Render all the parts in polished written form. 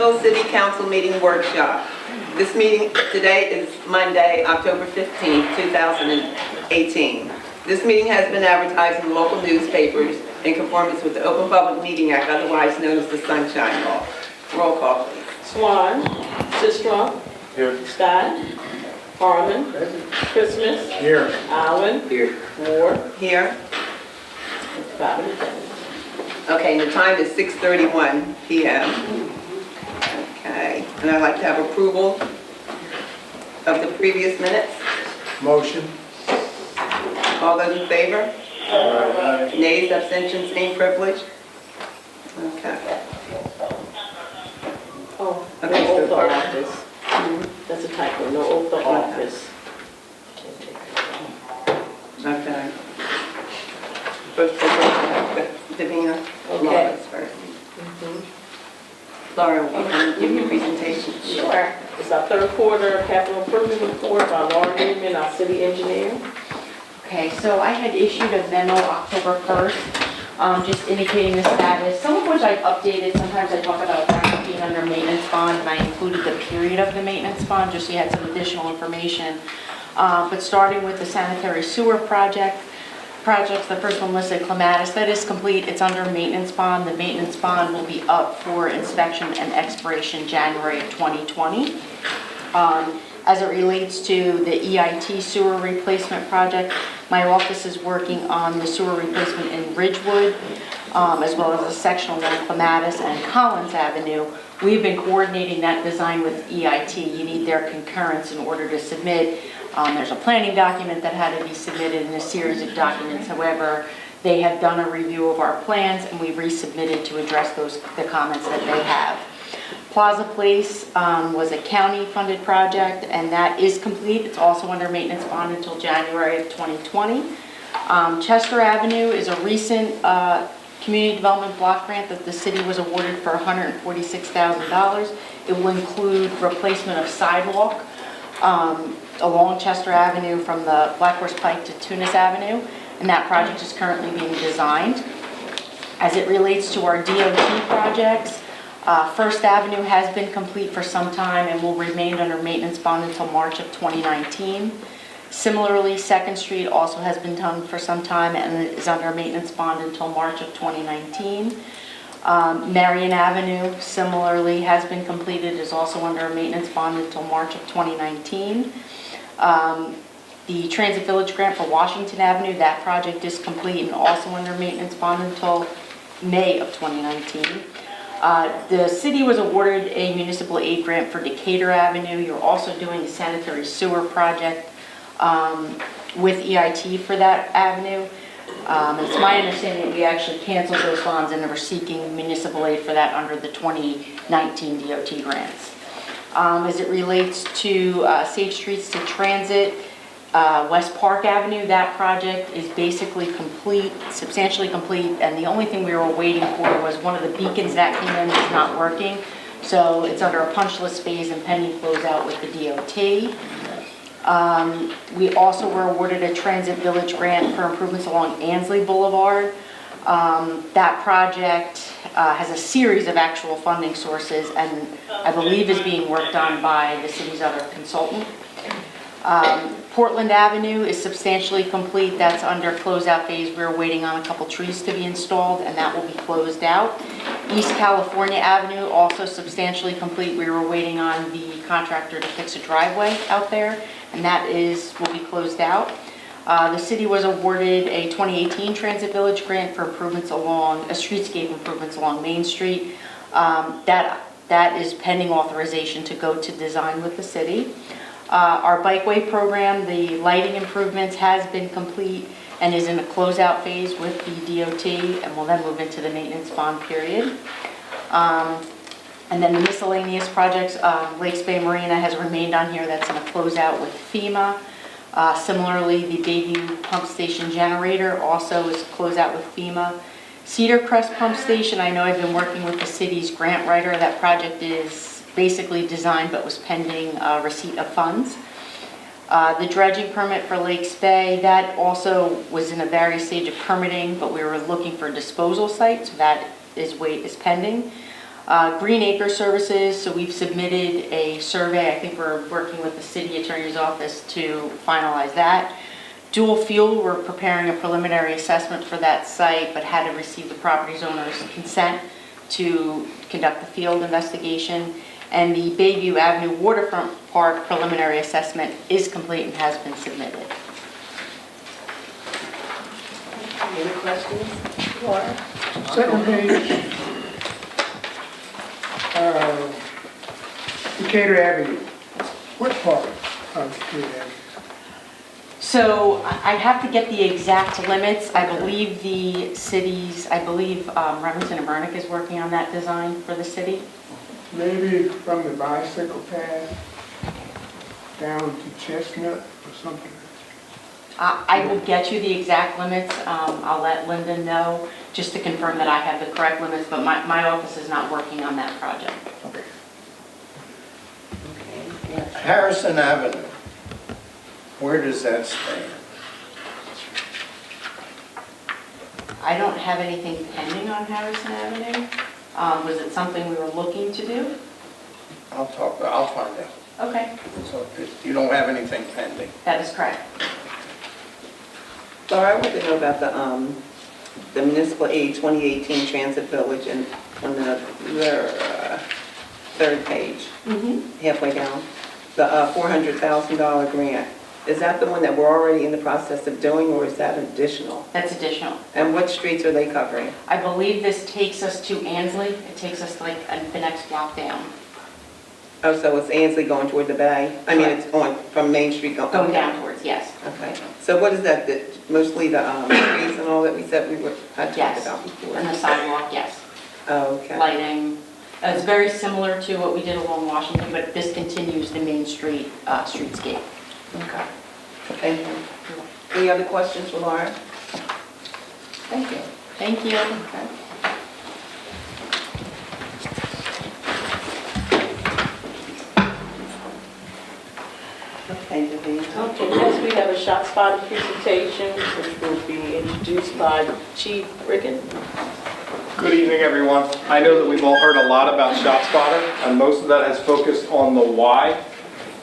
Centerville City Council meeting workshop. This meeting today is Monday, October 15th, 2018. This meeting has been advertised in local newspapers in conformance with the Open Public Meeting Act, otherwise known as the Sunshine Law. Roll call, please. Swan, Sistrum, Here. Scott, Harmon, Christmas, Here. Allen, Here. Ward, Here. 5 and 10. Okay, and the time is 6:31 p.m. Okay, and I'd like to have approval of the previous minutes. Motion. All those in favor? Aye. Nays, abstentions, same privilege? Okay. Oh, no Okay, so oath of far. office. That's a typo, no oath of office. Okay. First, Davina. Okay. Laura's first. Laura, will you give your presentation? Sure. It's our third quarter capital improvement report by Laura Newman, our city engineer. Okay, so I had issued a memo October 1st, just indicating the status, some of which I've updated. Sometimes I talk about that being under maintenance bond, and I included the period of the maintenance bond, just so you had some additional information. But starting with the sanitary sewer projects, the first one listed, Clematis, that is complete. It's under maintenance bond. The maintenance bond will be up for inspection and expiration January of 2020. As it relates to the EIT sewer replacement project, my office is working on the sewer replacement in Ridgewood, as well as a section along Clematis and Collins Avenue. We've been coordinating that design with EIT. You need their concurrence in order to submit. There's a planning document that had to be submitted and a series of documents. However, they have done a review of our plans and we resubmitted to address the comments that they have. Plaza Place was a county-funded project, and that is complete. It's also under maintenance bond until January of 2020. Chester Avenue is a recent community development block grant that the city was awarded for $146,000. It will include replacement of sidewalk along Chester Avenue from the Black Horse Pike to Tunis Avenue, and that project is currently being designed. As it relates to our DOT projects, First Avenue has been complete for some time and will remain under maintenance bond until March of 2019. Similarly, 2nd Street also has been done for some time and is under maintenance bond until March of 2019. Marion Avenue similarly has been completed, is also under a maintenance bond until March of 2019. The Transit Village grant for Washington Avenue, that project is complete and also under maintenance bond until May of 2019. The city was awarded a municipal aid grant for Decatur Avenue. You're also doing a sanitary sewer project with EIT for that avenue. It's my understanding that we actually canceled those bonds and are seeking municipal aid for that under the 2019 DOT grants. As it relates to Safe Streets to Transit, West Park Avenue, that project is basically complete, substantially complete, and the only thing we were waiting for was one of the beacons that came in is not working. So it's under a punch list phase and pending closeout with the DOT. We also were awarded a Transit Village grant for improvements along Ansley Boulevard. That project has a series of actual funding sources and I believe is being worked on by the city's other consultant. Portland Avenue is substantially complete. That's under closeout phase. We're waiting on a couple trees to be installed and that will be closed out. East California Avenue also substantially complete. We were waiting on the contractor to fix a driveway out there and that will be closed out. The city was awarded a 2018 Transit Village grant for improvements along, streetscape improvements along Main Street. That is pending authorization to go to design with the city. Our bikeway program, the lighting improvements has been complete and is in a closeout phase with the DOT and will then move into the maintenance bond period. And then the miscellaneous projects, Lakes Bay Marina has remained on here. That's in a closeout with FEMA. Similarly, the Bayview Pump Station generator also is closed out with FEMA. Cedar Crest Pump Station, I know I've been working with the city's grant writer. That project is basically designed but was pending receipt of funds. The dredging permit for Lakes Bay, that also was in a various stage of permitting, but we were looking for a disposal site, so that is pending. Green Acre Services, so we've submitted a survey. I think we're working with the city attorney's office to finalize that. Dual Fuel, we're preparing a preliminary assessment for that site, but had to receive the property's owner's consent to conduct the field investigation. And the Bayview Avenue Waterfront Park preliminary assessment is complete and has been submitted. Any questions? Laura? Second page. Decatur Avenue. What part of Decatur Avenue? So I'd have to get the exact limits. I believe the cities, Remington and Vernick is working on that design for the city. Maybe from the bicycle path down to Chestnut or something. I will get you the exact limits. I'll let Linda know, just to confirm that I have the correct limits, but my office is not working on that project. Okay. Okay, yes. Harrison Avenue, where does that stand? I don't have anything pending on Harrison Avenue. Was it something we were looking to do? I'll find out. Okay, So you don't have anything pending? that is correct. Laura, I want to know about the municipal aid 2018 Transit Village and on the third page, halfway down, the $400,000 grant. Is that the one that we're already in the process of doing, or is that additional? That's additional. And what streets are they covering? I believe this takes us to Ansley. It takes us like the next block down. Oh, so it's Ansley going toward the bay? I mean, it's on, from Main Street going? Going down towards, yes. Okay. So what is that, mostly the trees and all that we said we had talked Yes. about before? And the sidewalk, yes. Oh, okay. Lighting. It's very similar to what we did along Washington, but this continues the Main Street streetscape. Okay. Thank you. Any other questions for Laura? Thank you. Thank you. Okay. Okay, Davina. Okay, next we have a shot spotter presentation, which will be introduced by Chief Riggin. Good evening, everyone. I know that we've all heard a lot about ShotSpotter, and most of that has focused on the why.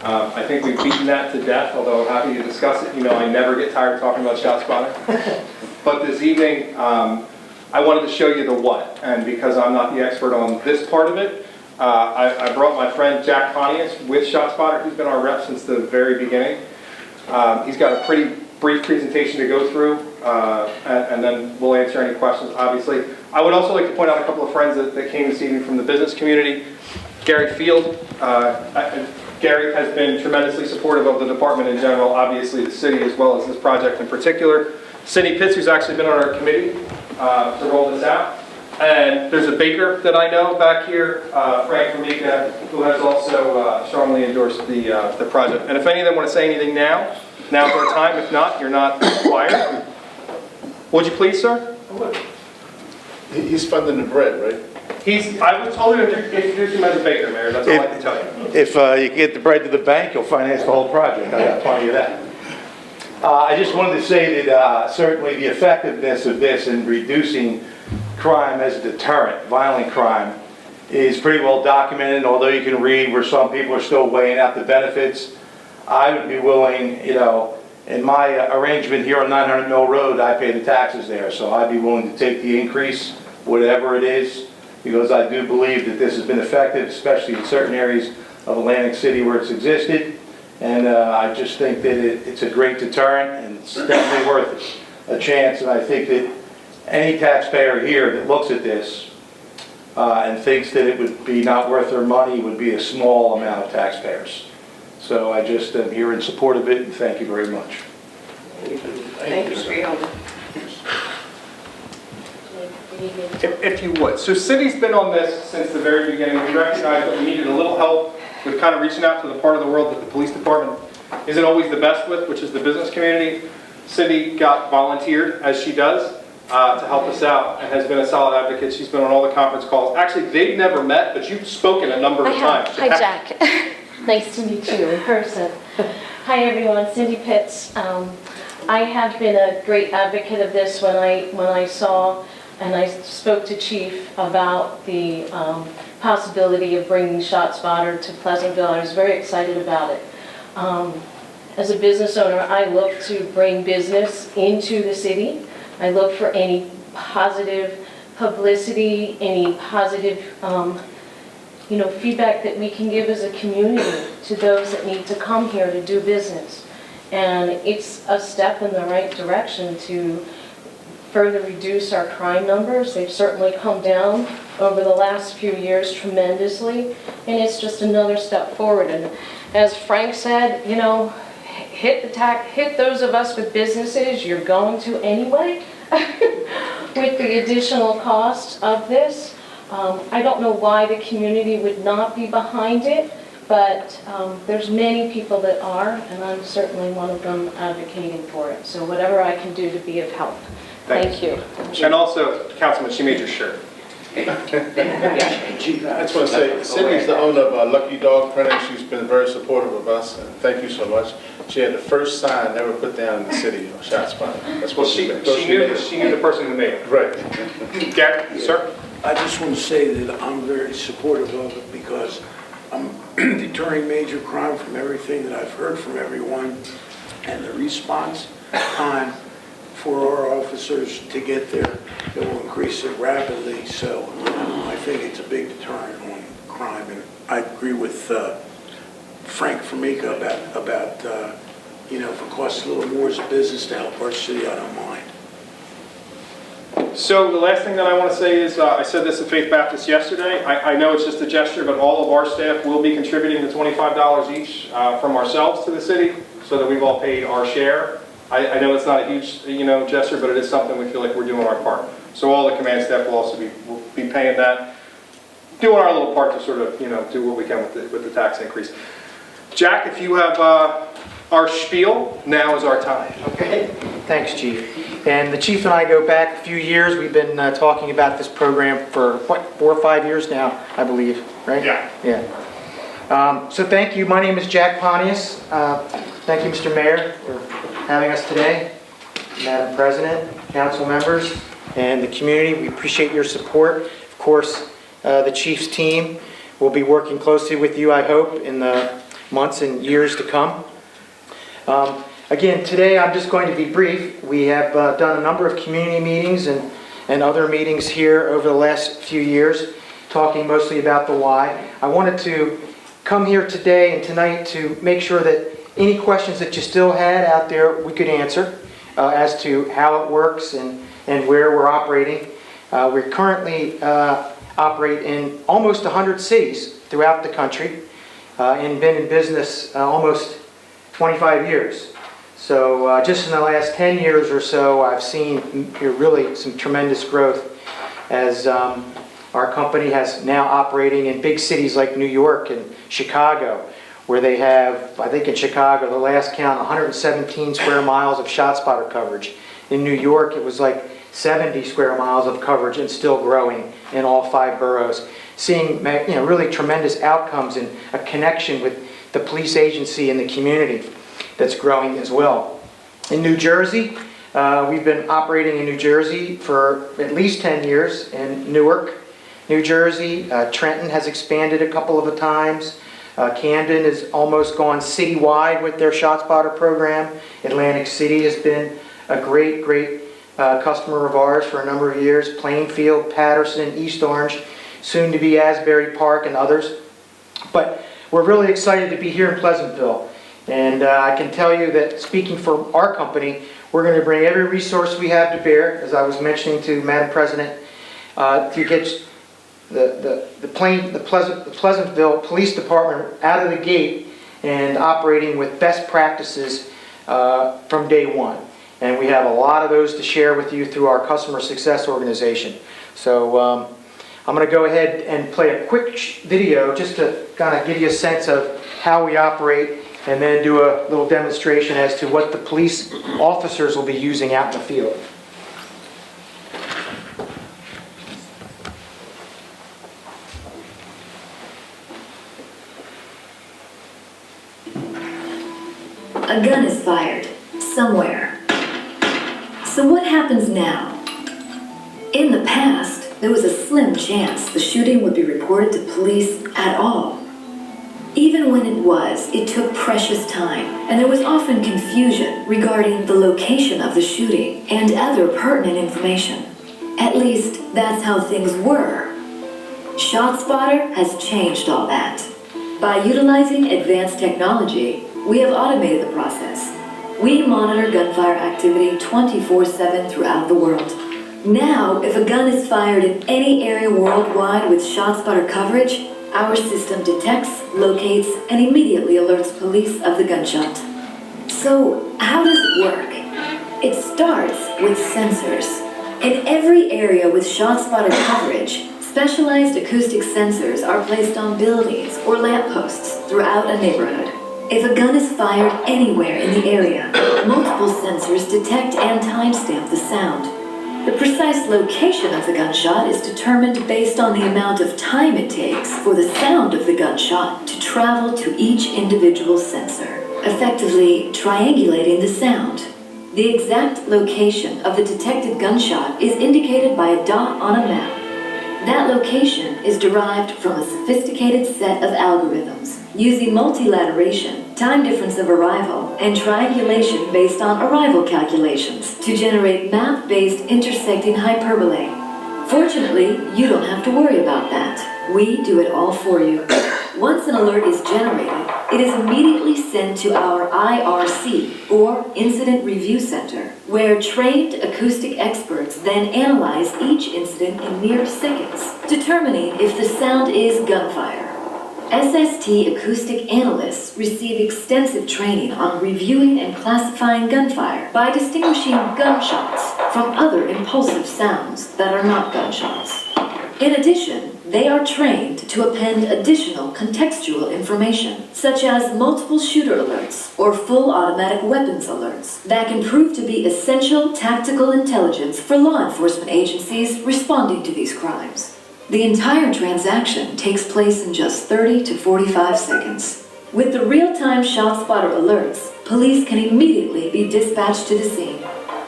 I think we've beaten that to death, although I'm happy to discuss it. You know, I never get tired of talking about ShotSpotter. But this evening, I wanted to show you the what, and because I'm not the expert on this part of it, I brought my friend Jack Pontius with ShotSpotter, who's been our rep since the very beginning. He's got a pretty brief presentation to go through, and then we'll answer any questions, obviously. I would also like to point out a couple of friends that came this evening from the business community. Gary Field. Gary has been tremendously supportive of the department in general, obviously the city as well as this project in particular. Cindy Pitts, who's actually been on our committee to roll this out. And there's a baker that I know back here, Frank Formica, who has also strongly endorsed the project. And if any of them want to say anything now, now's our time. If not, you're not required. Would you please, sir? He's funding the bread, right? I was told to introduce him as a baker, Mayor. That's all I can tell you. If you can get the bread to the bank, you'll finance the whole project. I got plenty of that. I just wanted to say that certainly the effectiveness of this in reducing crime as a deterrent, violent crime, is pretty well documented. Although you can read where some people are still weighing out the benefits, I would be willing, you know, in my arrangement here on 900 Mill Road, I pay the taxes there, so I'd be willing to take the increase, whatever it is, because I do believe that this has been effective, especially in certain areas of Atlantic City where it's existed. And I just think that it's a great deterrent, and it's definitely worth a chance. And I think that any taxpayer here that looks at this and thinks that it would be not worth their money would be a small amount of taxpayers. So I just am here in support of it, and thank you very much. Thank you, Field. If you would. So city's been on this since the very beginning. We recognized that we needed a little help with kind of reaching out to the part of the world that the police department isn't always the best with, which is the business community. Cindy got volunteered, as she does, to help us out and has been a solid advocate. She's been on all the conference calls. Actually, they've never met, but you've spoken a number of times. Hi, Jack. Nice to meet you in person. Hi, everyone. Cindy Pitts. I have been a great advocate of this when I saw and I spoke to Chief about the possibility of bringing ShotSpotter to Pleasantville. I was very excited about it. As a business owner, I look to bring business into the city. I look for any positive publicity, any positive, feedback that we can give as a community to those that need to come here to do business. And it's a step in the right direction to further reduce our crime numbers. They've certainly come down over the last few years tremendously, and it's just another step forward. And as Frank said, hit those of us with businesses, you're going to anyway, with the additional cost of this. I don't know why the community would not be behind it, but there's many people that are, and I'm certainly one of them advocating for it. So whatever I can do to be of help. Thank you. And also, Councilman, she made your shirt. I just want to say, Sydney's the owner of Lucky Dog Printing. She's been very supportive of us, and thank you so much. She had the first sign ever put down in the city of ShotSpotter. That's Well, what she made knew the person who made it. Right. Gary, sir? I just want to say that I'm very supportive of it because I'm deterring major crime from everything that I've heard from everyone, and the response time for our officers to get there, it will increase it rapidly. So I think it's a big deterrent on crime, and I agree with Frank Formica about if it costs a little more as a business to help our city, I don't mind. So the last thing that I want to say is, I said this at Faith Baptist yesterday. I know it's just a gesture, but all of our staff will be contributing the $25 each from ourselves to the city, so that we've all paid our share. I know it's not a huge, gesture, but it is something we feel like we're doing our part. So all the command staff will also be paying that, doing our little part to sort of, do what we can with the tax increase. Jack, if you have our spiel, now is our time. Okay, thanks, Chief. And the Chief and I go back a few years. We've been talking about this program for, 4 or 5 years now, I believe, right? Yeah. Yeah. So thank you. My name is Jack Pontius. Thank you, Mr. Mayor, for having us today. Madam President, council members, and the community, we appreciate your support. Of course, the Chief's team will be working closely with you, I hope, in the months and years to come. Again, today I'm just going to be brief. We have done a number of community meetings and other meetings here over the last few years, talking mostly about the why. I wanted to come here today and tonight to make sure that any questions that you still had out there we could answer as to how it works and where we're operating. We currently operate in almost 100 cities throughout the country and been in business almost 25 years. So just in the last 10 years or so, I've seen really some tremendous growth as our company has now operating in big cities like New York and Chicago, where they have, I think in Chicago, the last count, 117 square miles of ShotSpotter coverage. In New York, it was like 70 square miles of coverage and still growing in all 5 boroughs. Seeing really tremendous outcomes and a connection with the police agency and the community that's growing as well. In New Jersey, we've been operating in New Jersey for at least 10 years. In Newark, New Jersey, Trenton has expanded a couple of times. Camden has almost gone citywide with their ShotSpotter program. Atlantic City has been a great customer of ours for a number of years. Plainfield, Patterson, East Orange, soon to be Asbury Park and others. But we're really excited to be here in Pleasantville. And I can tell you that speaking for our company, we're going to bring every resource we have to bear, as I was mentioning to Madam President, to get the Pleasantville Police Department out of the gate and operating with best practices from day one. And we have a lot of those to share with you through our customer success organization. So I'm going to go ahead and play a quick video just to kind of give you a sense of how we operate, and then do a little demonstration as to what the police officers will be using out in the field. A gun is fired somewhere. So what happens now? In the past, there was a slim chance the shooting would be reported to police at all. Even when it was, it took precious time, and there was often confusion regarding the location of the shooting and other pertinent information. At least, that's how things were. ShotSpotter has changed all that. By utilizing advanced technology, we have automated the process. We monitor gunfire activity 24/7 throughout the world. Now, if a gun is fired in any area worldwide with ShotSpotter coverage, our system detects, locates, and immediately alerts police of the gunshot. So, how does it work? It starts with sensors. In every area with ShotSpotter coverage, specialized acoustic sensors are placed on buildings or lampposts throughout a neighborhood. If a gun is fired anywhere in the area, multiple sensors detect and timestamp the sound. The precise location of the gunshot is determined based on the amount of time it takes for the sound of the gunshot to travel to each individual sensor, effectively triangulating the sound. The exact location of the detected gunshot is indicated by a dot on a map. That location is derived from a sophisticated set of algorithms using multilateration, time difference of arrival, and triangulation based on arrival calculations to generate map-based intersecting hyperbole. Fortunately, you don't have to worry about that. We do it all for you. Once an alert is generated, it is immediately sent to our IRC, or Incident Review Center, where trained acoustic experts then analyze each incident in mere seconds, determining if the sound is gunfire. SST acoustic analysts receive extensive training on reviewing and classifying gunfire by distinguishing gunshots from other impulsive sounds that are not gunshots. In addition, they are trained to append additional contextual information, such as multiple shooter alerts or full automatic weapons alerts, that can prove to be essential tactical intelligence for law enforcement agencies responding to these crimes. The entire transaction takes place in just 30 to 45 seconds. With the real-time ShotSpotter alerts, police can immediately be dispatched to the scene.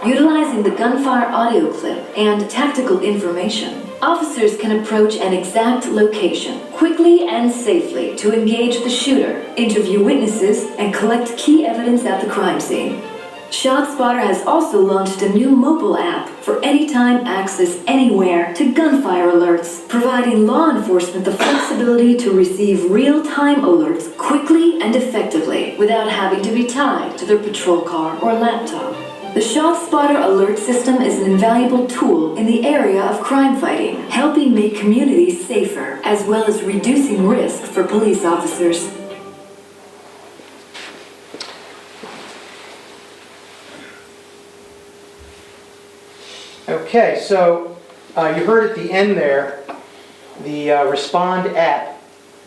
Utilizing the gunfire audio clip and tactical information, officers can approach an exact location quickly and safely to engage the shooter, interview witnesses, and collect key evidence at the crime scene. ShotSpotter has also launched a new mobile app for anytime access anywhere to gunfire alerts, providing law enforcement the flexibility to receive real-time alerts quickly and effectively without having to be tied to their patrol car or laptop. The ShotSpotter alert system is an invaluable tool in the area of crime fighting, helping make communities safer, as well as reducing risk for police officers. Okay, so you heard at the end there the Respond app,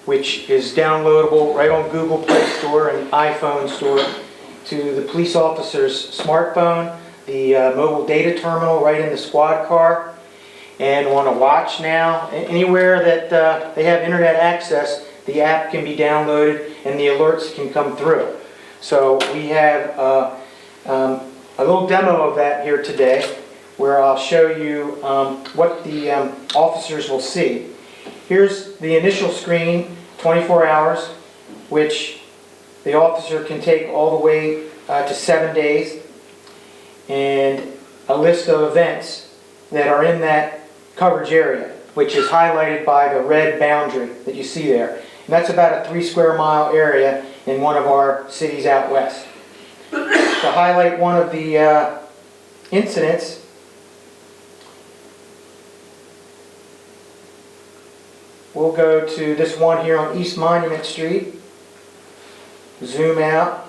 which is downloadable right on Google Play Store and iPhone Store to the police officer's smartphone, the mobile data terminal right in the squad car, and on a watch now. Anywhere that they have internet access, the app can be downloaded and the alerts can come through. So we have a little demo of that here today, where I'll show you what the officers will see. Here's the initial screen, 24 hours, which the officer can take all the way to 7 days, and a list of events that are in that coverage area, which is highlighted by the red boundary that you see there. And that's about a 3 square mile area in one of our cities out west. To highlight one of the incidents, we'll go to this one here on East Monument Street. Zoom out.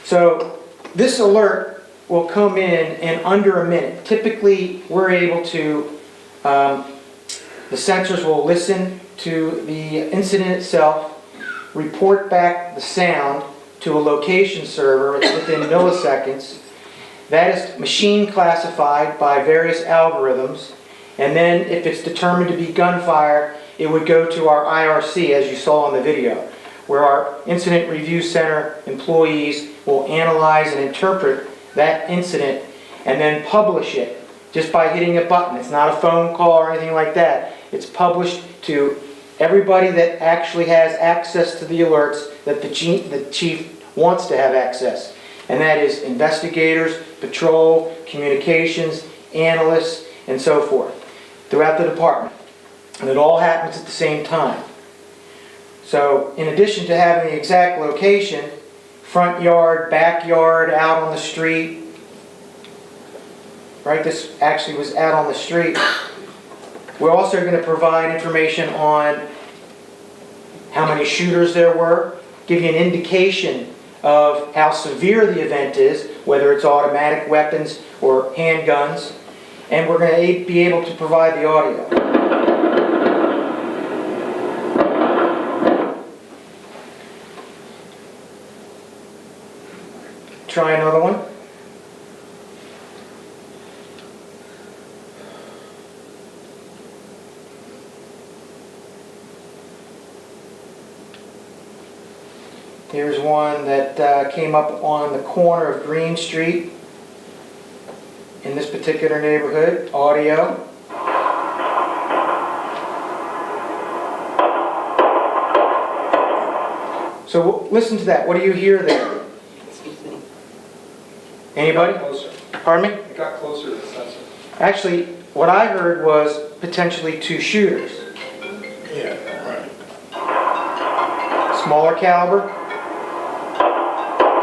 So this alert will come in under a minute. Typically, we're able to, the sensors will listen to the incident itself, report back the sound to a location server within milliseconds. That is machine classified by various algorithms. And then if it's determined to be gunfire, it would go to our IRC, as you saw in the video, where our Incident Review Center employees will analyze and interpret that incident and then publish it just by hitting a button. It's not a phone call or anything like that. It's published to everybody that actually has access to the alerts that the chief wants to have access. And that is investigators, patrol, communications, analysts, and so forth throughout the department. And it all happens at the same time. So in addition to having the exact location, front yard, backyard, out on the street, right, this actually was out on the street. We're also going to provide information on how many shooters there were, give you an indication of how severe the event is, whether it's automatic weapons or handguns, and we're going to be able to provide the audio. Try another one. Here's one that came up on the corner of Green Street in this particular neighborhood. Audio. So listen to that. What do you hear there? Excuse me. Anybody? Closer. Pardon me? It got closer to the sensor. Actually, what I heard was potentially 2 shooters. Yeah, right. Smaller caliber,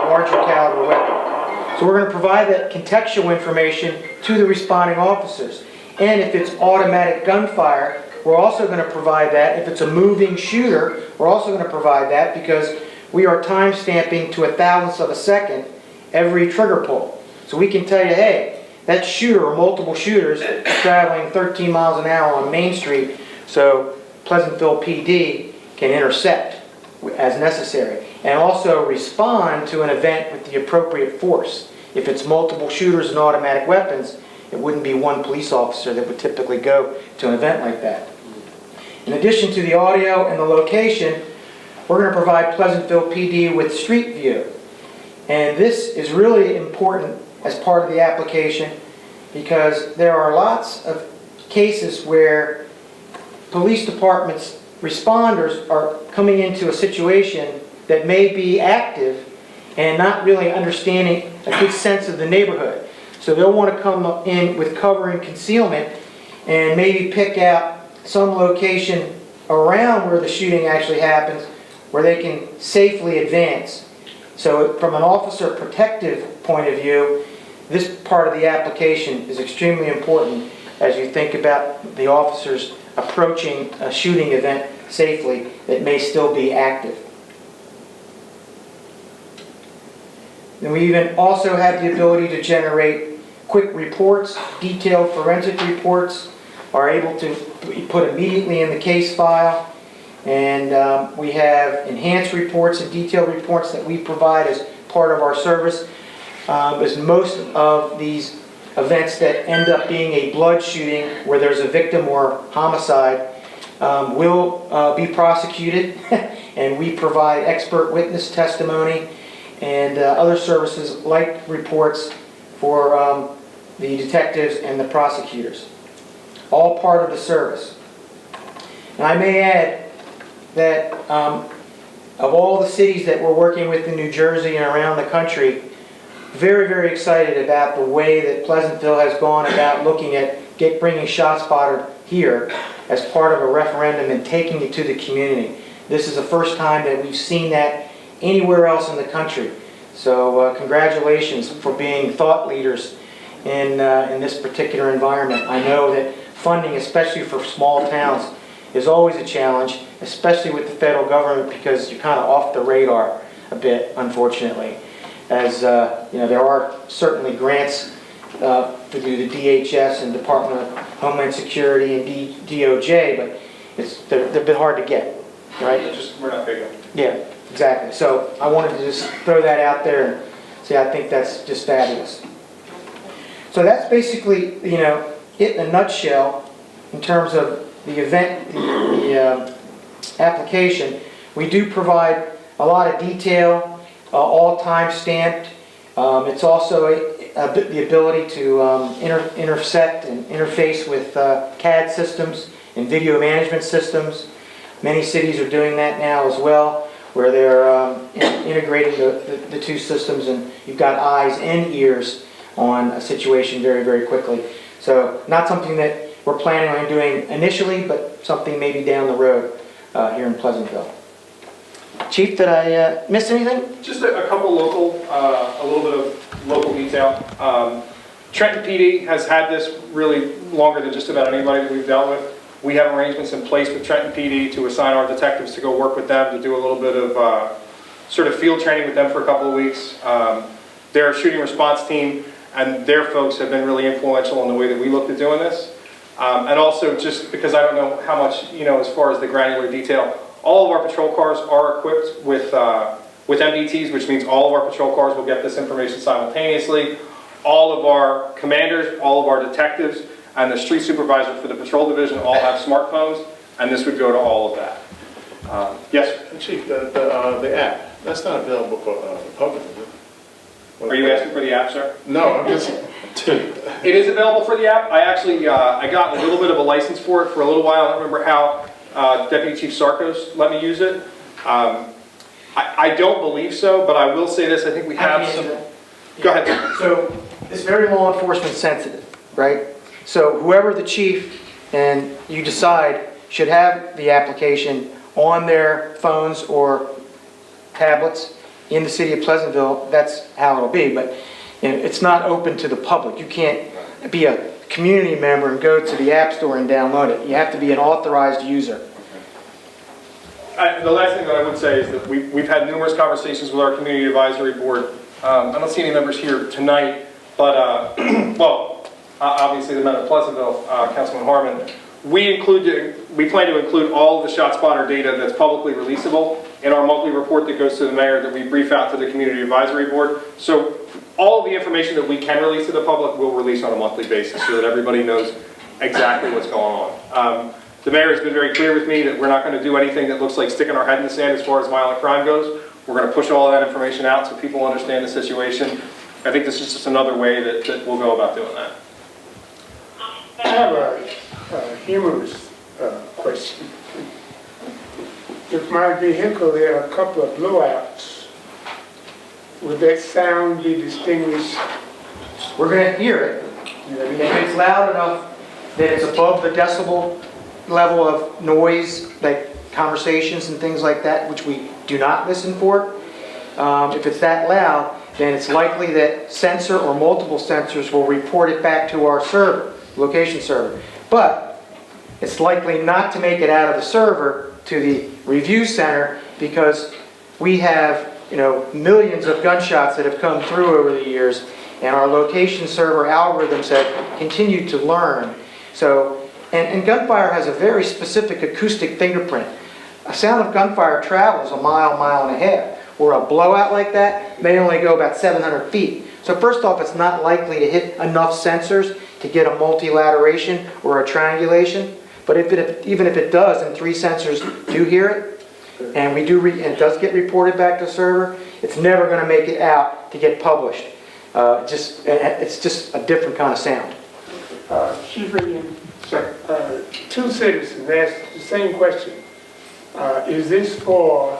larger caliber weapon. So we're going to provide that contextual information to the responding officers. And if it's automatic gunfire, we're also going to provide that. If it's a moving shooter, we're also going to provide that because we are time stamping to 1,000th of a second every trigger pull. So we can tell you, hey, that shooter or multiple shooters traveling 13 miles an hour on Main Street, so Pleasantville PD can intercept as necessary and also respond to an event with the appropriate force. If it's multiple shooters and automatic weapons, it wouldn't be one police officer that would typically go to an event like that. In addition to the audio and the location, we're going to provide Pleasantville PD with Street View. And this is really important as part of the application because there are lots of cases where police departments, responders are coming into a situation that may be active and not really understanding a good sense of the neighborhood. So they'll want to come in with cover and concealment and maybe pick out some location around where the shooting actually happens where they can safely advance. So from an officer protective point of view, this part of the application is extremely important as you think about the officers approaching a shooting event safely that may still be active. And we even also have the ability to generate quick reports, detailed forensic reports, are able to be put immediately in the case file. And we have enhanced reports and detailed reports that we provide as part of our service. As most of these events that end up being a blood shooting where there's a victim or homicide will be prosecuted and we provide expert witness testimony and other services like reports for the detectives and the prosecutors. All part of the service. And I may add that of all the cities that we're working with in New Jersey and around the country, very, very excited about the way that Pleasantville has gone about looking at bringing ShotSpotter here as part of a referendum and taking it to the community. This is the first time that we've seen that anywhere else in the country. So congratulations for being thought leaders in this particular environment. I know that funding, especially for small towns, is always a challenge, especially with the federal government because you're kind of off the radar a bit, unfortunately. As you know, there are certainly grants through the DHS and Department of Homeland Security and DOJ, but they're a bit hard to get, right? We're not big on it. Yeah, exactly. So I wanted to just throw that out there and say I think that's just fabulous. So that's basically, you know, it in a nutshell in terms of the event, the application. We do provide a lot of detail, all time stamped. It's also the ability to intersect and interface with CAD systems and video management systems. Many cities are doing that now as well, where they're integrating the two systems, and you've got eyes and ears on a situation very, very quickly. So not something that we're planning on doing initially, but something maybe down the road here in Pleasantville. Chief, did I miss anything? Just a couple local, a little bit of local detail. Trenton PD has had this really longer than just about anybody that we've dealt with. We have arrangements in place with Trenton PD to assign our detectives to go work with them to do a little bit of sort of field training with them for a couple of weeks. Their shooting response team and their folks have been really influential in the way that we looked at doing this. And also, just because I don't know how much, as far as the granular detail, all of our patrol cars are equipped with MDTs, which means all of our patrol cars will get this information simultaneously. All of our commanders, all of our detectives, and the street supervisor for the patrol division all have smartphones, and this would go to all of that. Yes? Chief, the app, that's not available for the public, is it? Are you asking for the app, sir? No, I'm just... It is available for the app. I actually, I got a little bit of a license for it for a little while. I don't remember how Deputy Chief Sarkos let me use it. I don't believe so, but I will say this, I think we have some... Go ahead. So it's very law enforcement sensitive, right? So whoever the chief and you decide should have the application on their phones or tablets in the city of Pleasantville, that's how it'll be. But it's not open to the public. You can't be a community member and go to the App Store and download it. You have to be an authorized user. The last thing that I would say is that we've had numerous conversations with our community advisory board. I don't see any members here tonight, but, well, obviously the men of Pleasantville, Councilman Harmon. We plan to include all of the ShotSpotter data that's publicly releasable in our monthly report that goes to the mayor that we brief out to the community advisory board. So all of the information that we can release to the public we'll release on a monthly basis so that everybody knows exactly what's going on. The mayor has been very clear with me that we're not going to do anything that looks like sticking our head in the sand as far as violent crime goes. We're going to push all that information out so people understand the situation. I think this is just another way that we'll go about doing that. I have a humorous question. If my vehicle had a couple of blowouts, would that sound be distinguished? We're going to hear it. If it's loud enough that it's above the decibel level of noise, like conversations and things like that, which we do not listen for, if it's that loud, then it's likely that sensor or multiple sensors will report it back to our server, location server. But it's likely not to make it out of the server to the review center because we have millions of gunshots that have come through over the years, and our location server algorithms have continued to learn. So, and gunfire has a very specific acoustic fingerprint. A sound of gunfire travels a mile, mile and a half, where a blowout like that may only go about 700 feet. So first off, it's not likely to hit enough sensors to get a multilateration or a triangulation. But even if it does, and 3 sensors do hear it, and it does get reported back to the server, it's never going to make it out to get published. It's just a different kind of sound. Chief Regan, two citizens asked the same question. Is this for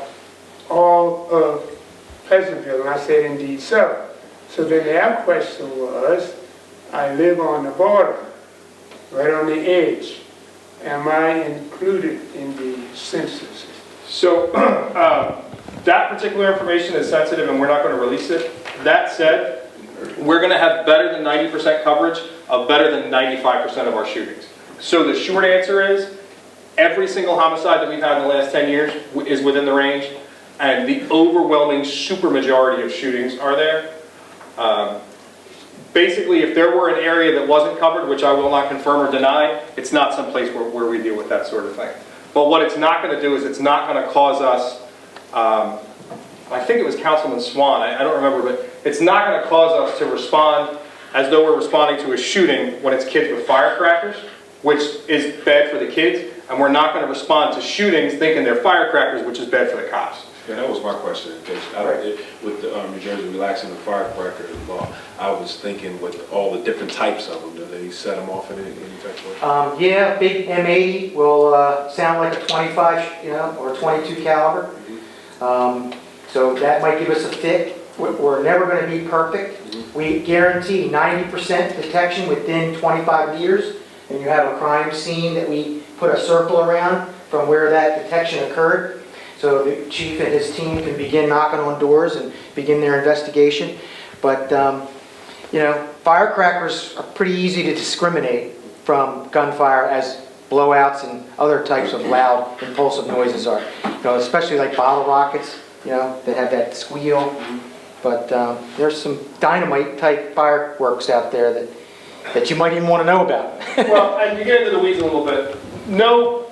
all of Pleasantville? And I said, indeed so. So then their question was, I live on the border, right on the edge. Am I included in the census? So that particular information is sensitive and we're not going to release it. That said, we're going to have better than 90% coverage of better than 95% of our shootings. So the short answer is, every single homicide that we've had in the last 10 years is within the range, and the overwhelming supermajority of shootings are there. Basically, if there were an area that wasn't covered, which I will not confirm or deny, it's not someplace where we deal with that sort of thing. But what it's not going to do is it's not going to cause us, I think it was Councilman Swan, I don't remember, but it's not going to cause us to respond as though we're responding to a shooting when it's kids with firecrackers, which is bad for the kids, and we're not going to respond to shootings thinking they're firecrackers, which is bad for the cops. Yeah, that was my question. With the New Jersey relaxing the firecracker law, I was thinking with all the different types of them, do they set them off in any type of way? Yeah, big M80 will sound like a 25, or 22 caliber. So that might give us a fit. We're never going to be perfect. We guarantee 90% detection within 25 meters, and you have a crime scene that we put a circle around from where that detection occurred. So the chief and his team can begin knocking on doors and begin their investigation. But, firecrackers are pretty easy to discriminate from gunfire as blowouts and other types of loud, impulsive noises are. Especially like bottle rockets, that have that squeal. But there's some dynamite type fireworks out there that you might even want to know about. Well, and you get into the weeds a little bit. No,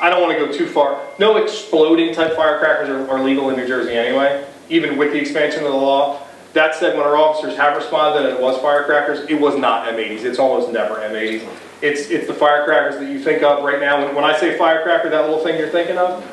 I don't want to go too far. No exploding type firecrackers are legal in New Jersey anyway, even with the expansion of the law. That said, when our officers have responded and it was firecrackers, it was not M80s. It's almost never M80s. It's the firecrackers that you think of right now. When I say firecracker, that little thing you're thinking of,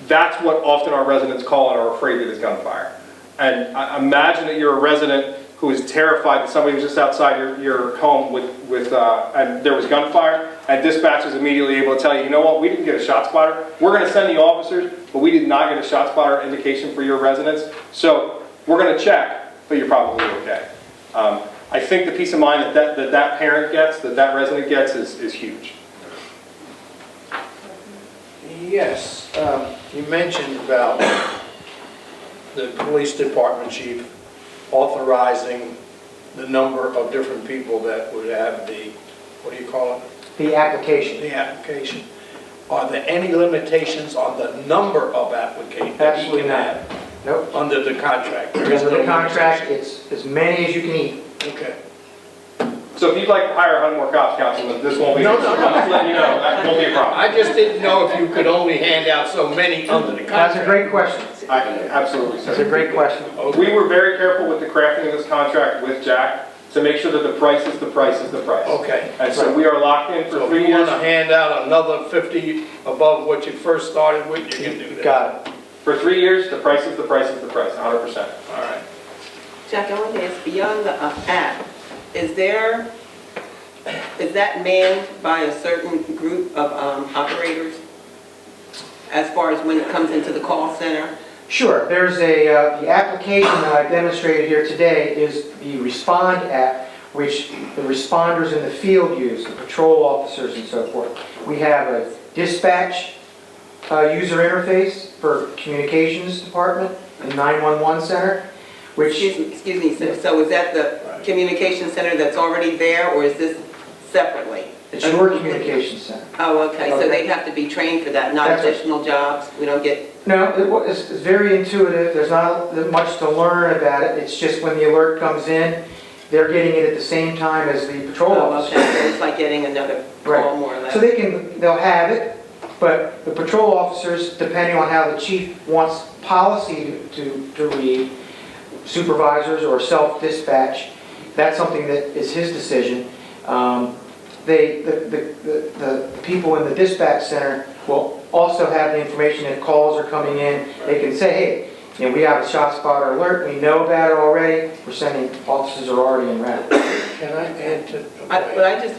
that's what often our residents call and are afraid that is gunfire. And I imagine that you're a resident who is terrified that somebody was just outside your home and there was gunfire, and dispatch is immediately able to tell you, you know what, we didn't get a shot spotter. We're going to send the officers, but we did not get a shot spotter indication for your residents. So we're going to check, but you're probably okay. I think the peace of mind that parent gets, that resident gets, is huge. Yes, you mentioned about the police department chief authorizing the number of different people that would have the, what do you call it? The application. The application. Are there any limitations on the number of applications that he Absolutely can not. have Nope. under the contract? There is Under no the contract, limitation. it's as many as you can eat. Okay. So if you'd like to hire 100 more cops, Councilman, this won't be. No. I'm just letting you know, that won't be a problem. I just didn't know if you could only hand out so many under the contract. That's a great question. Absolutely, sir. That's a great question. We were very careful with the crafting of this contract with Jack to make sure that the price is the price is the price. Okay. And so we are locked in for So 3 if you years. want to hand out another 50 above what you first started with, you can do that. Got it. For 3 years, the price is the price is the price, 100%. All right. Jack, I want to ask, beyond the app, is that manned by a certain group of operators as far as when it comes into the call center? Sure. There's the application that I demonstrated here today is the Respond app, which the responders in the field use, the patrol officers and so forth. We have a dispatch user interface for communications department and 911 center, which... Excuse me, so is that the communication center that's already there, or is this separately? It's your communication center. Oh, okay, so they have to be trained for that, not That's right. additional jobs? We don't get... No, it's very intuitive. There's not much to learn about it. It's just when the alert comes in, they're getting it at the same time as the patrol Oh, officer. okay, so it's like getting another call, Right. more or less. So they'll have it, but the patrol officers, depending on how the chief wants policy to read, supervisors or self-dispatch, that's something that is his decision. The people in the dispatch center will also have the information if calls are coming in. They can say, hey, we have a shot spotter alert, we know about it already, we're sending, officers are already en route. Can I add to?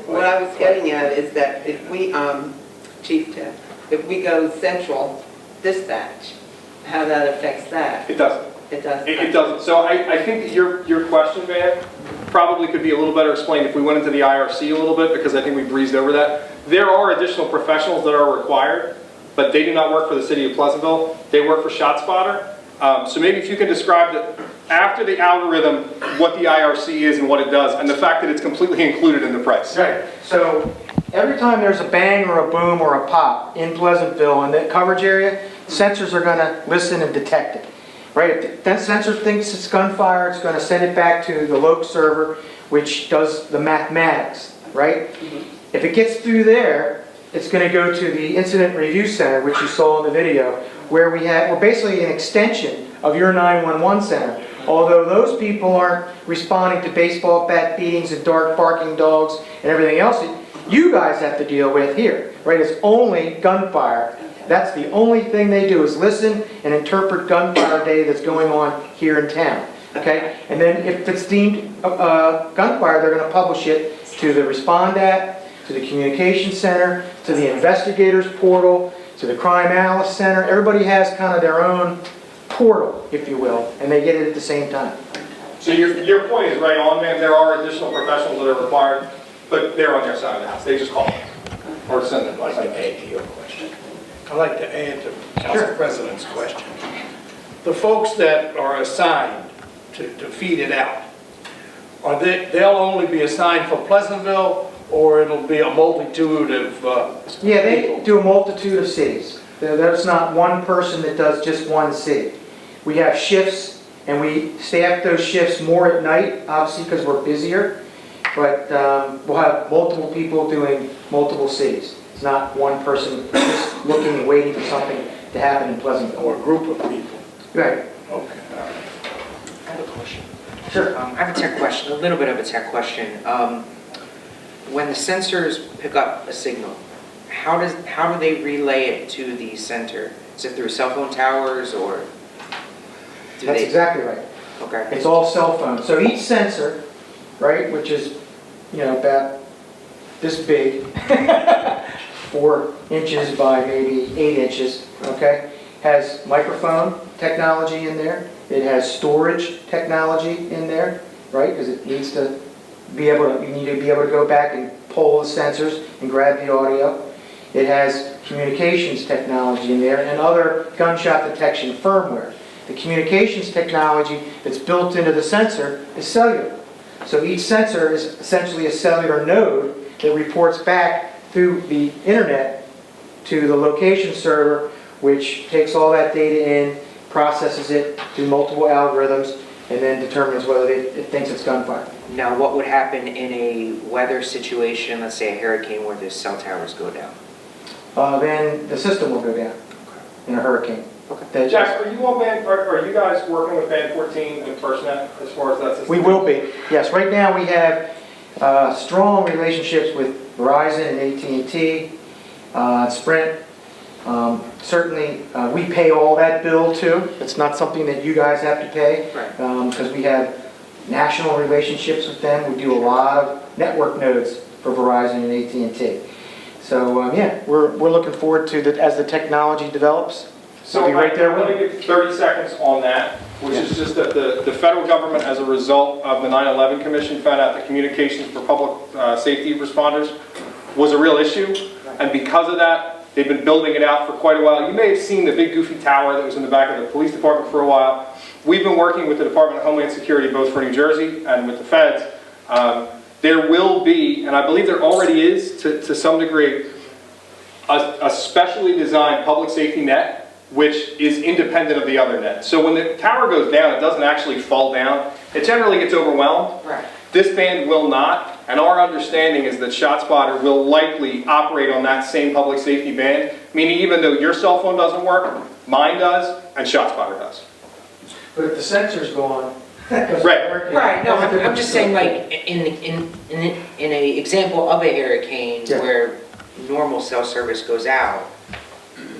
What I was getting at is that if we, Chief Tim, if we go central dispatch, how that affects that? It doesn't. It does. It doesn't. So I think that your question, Van, probably could be a little better explained if we went into the IRC a little bit, because I think we breezed over that. There are additional professionals that are required, but they do not work for the city of Pleasantville. They work for ShotSpotter. So maybe if you can describe that after the algorithm, what the IRC is and what it does, and the fact that it's completely included in the price. Right. So every time there's a bang or a boom or a pop in Pleasantville in that coverage area, sensors are going to listen and detect it. Right? If that sensor thinks it's gunfire, it's going to send it back to the local server, which does the mathematics. Right? If it gets through there, it's going to go to the Incident Review Center, which you saw in the video, where we're basically an extension of your 911 center. Although those people aren't responding to baseball bat beatings and dog barking dogs and everything else that you guys have to deal with here, right? It's only gunfire That's the only thing they do, is listen and interpret gunfire data that's going on here in town, okay? And then if it's deemed gunfire, they're gonna publish it to the Respondat, to the Communication Center, to the Investigators Portal, to the Crime Analyst Center. Everybody has kind of their own portal, if you will, and they get it at the same time. So your point is right on, man. There are additional professionals that are required, but they're on their side of the house. They just call or send them. I'd like to add to your question. I'd like to add to Council President's question. The folks that are assigned to feed it out, they'll only be assigned for Pleasantville, or it'll be a multitude of Yeah, they do a multitude of cities. There's not one person that does just one city. We have shifts, and we staff those shifts more at night, obviously because we're busier, but we'll have multiple people doing multiple cities. It's not one person just looking and waiting for something to happen in Pleasantville. or a group of people. Right. Okay, all right. I have a question. Sure. I have a tech question, a little bit of a tech question. When the sensors pick up a signal, how do they relay it to the center? Is it through cell phone towers, or do That's they? exactly right. Okay. It's all cell phone. So each sensor, right, which is, about this big, 4 inches by maybe 8 inches, okay, has microphone technology in there. It has storage technology in there, right, because it needs to be able to, you need to be able to go back and pull the sensors and grab the audio. It has communications technology in there and other gunshot detection firmware. The communications technology that's built into the sensor is cellular. So each sensor is essentially a cellular node that reports back through the internet to the location server, which takes all that data in, processes it through multiple algorithms, and then determines whether it thinks it's gunfire. Now, what would happen in a weather situation, let's say a hurricane, where the cell towers go down? Then the system will go down in a hurricane. Okay. Jack, are you on band? Are you guys working with Band 14 and FirstNet as far as that system? We will be. Yes, right now we have strong relationships with Verizon and AT&T, Sprint. Certainly, we pay all that bill too. It's not something that you guys have to pay, because we have national relationships with them. We do a lot of network nodes for Verizon and AT&T. So yeah, we're looking forward to that as the technology develops. So we'll be right there I'm with going to give 30 seconds on that, which is just that the federal government, as a result of the 9/11 Commission, found out that communications for public safety responders was a real issue, and because of that, they've been building it out for quite a while. You may have seen the big goofy tower that was in the back of the police department for a while. We've been working with the Department of Homeland Security, both for New Jersey and with the feds. There will be, and I believe there already is, to some degree, a specially designed public safety net, which is independent of the other net. So when the tower goes down, it doesn't actually fall down. It generally gets overwhelmed. Right. This band will not, and our understanding is that ShotSpotter will likely operate on that same public safety band, meaning even though your cell phone doesn't work, mine does, and ShotSpotter does. But if the sensor's gone... Right. Right, no, I'm just saying, like, in a example of a hurricane where normal cell service goes out,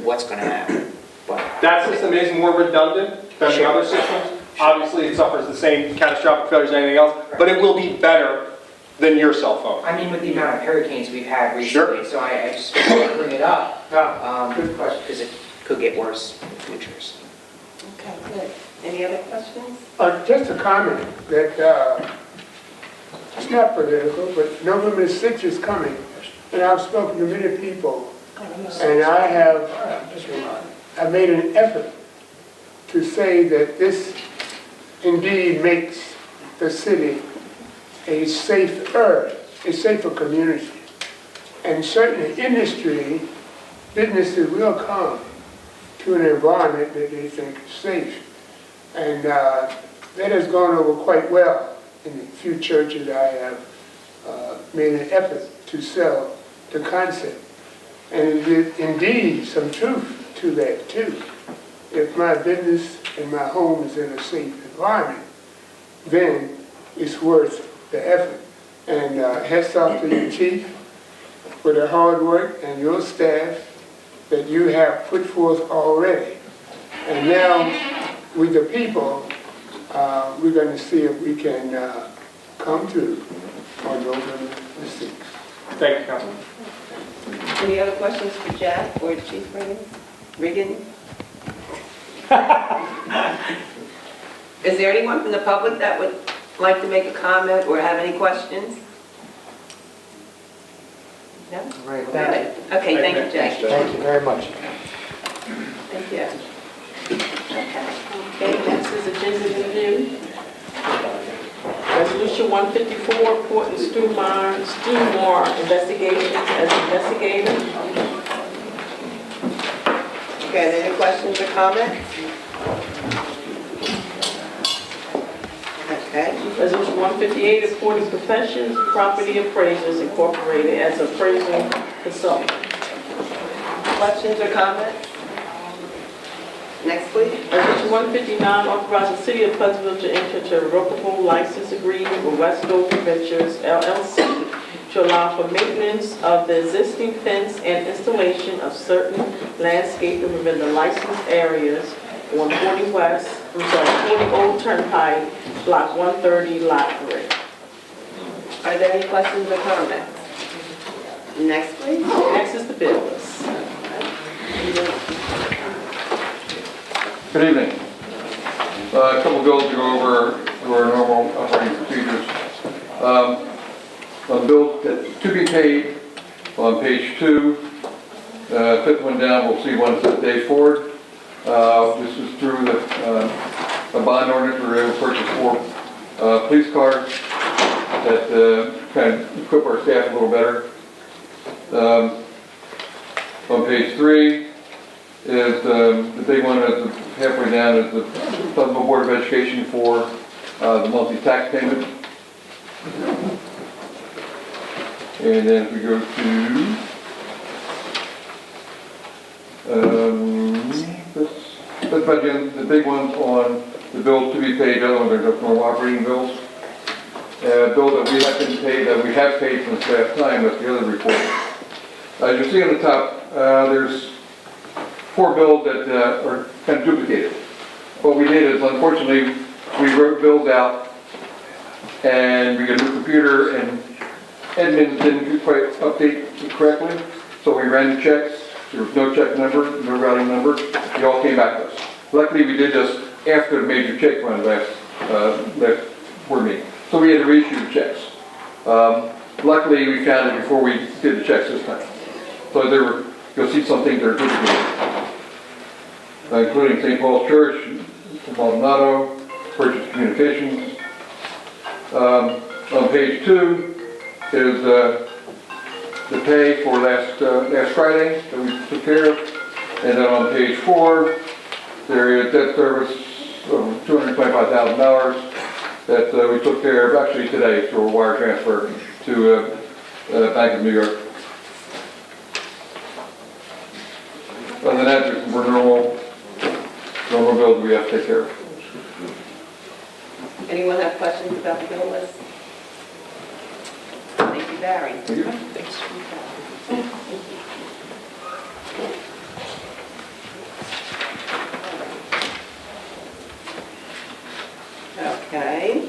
what's going to happen? But that system is more redundant than the other systems. Obviously, it suffers the same catastrophic failures as anything else, but it will be better than your cell phone. I mean, with the amount of hurricanes we've had recently, so I just want to bring it up. Good question. Because it could get worse in futures. Okay, good. Any other questions? Just a comment that it's not political, but November 6th is coming, and I've spoken to many people, and I made an effort to say that this indeed makes the city a safer community. And certainly industry, businesses will come to an environment that they think is safe. And that has gone over quite well in the few churches I have made an effort to sell the concept. And there's indeed some truth to that too. If my business and my home is in a safe environment, then it's worth the effort. And hats off to you, Chief, for the hard work, and your staff, that you have put forth already. And now, with the people, we're going to see if we can come to on November the 6th. Thank you, Councilman. Any other questions for Jack or Chief Regan? Is there anyone from the public that would like to make a comment or have any questions? No? All right, thank you. Okay, thank you, Jack. Thank you very much. Thank you. Okay, next is agenda review. Resolution 154, appointing Stu Moore Investigations as investigator. Okay, any questions or comments? Okay. Resolution 158, appointing Professions Property Appraisers Incorporated as appraisal consultant. Questions or comments? Next, please. Resolution 159, authorizing the City of Pleasantville to enter into a revocable license agreement with Westover Ventures LLC to allow for maintenance of the existing fence and installation of certain landscaping within the licensed areas on 40 Old Turnpike, Block 130, Lot 3. Are there any questions or comments? Next, please. Next is the bill list. Good evening. A couple bills to go over through our normal operating procedures. On the bill to be paid on page 2, fifth one down, we'll see one that Dave Ford. This is through the bond ordinance. We were able to purchase 4 police cars that kind of equip our staff a little better. On page 3 is the big one is halfway down is the Pleasantville Board of Education for the monthly tax payment. And then if we go to that's about the big ones on the bills to be paid. The other ones are just normal operating bills. Bill that we have been paid, that we have paid since last time, that's the other report. As you see on the top, there's 4 bills that are kind of duplicated. What we did is, unfortunately, we wrote bills out and we got a new computer and admin didn't quite update it correctly. So we ran the checks. There was no check number, no routing number. They all came back to us. Luckily, we did this after the major check run last board meeting. So we had to reissue the checks. Luckily, we found it before we did the checks this time. So you'll see some things that are duplicated, including St. Paul's Church, Maldonado, Purchase Communications. On page 2 is the pay for last Friday that we took care of. And then on page 4, there is debt service of $225,000 that we took care of actually today through a wire transfer to Bank of New York. Other than that, there's some more normal bills we have to take care of. Anyone have questions about the bill list? Thank you, Barry. Thank you. Okay.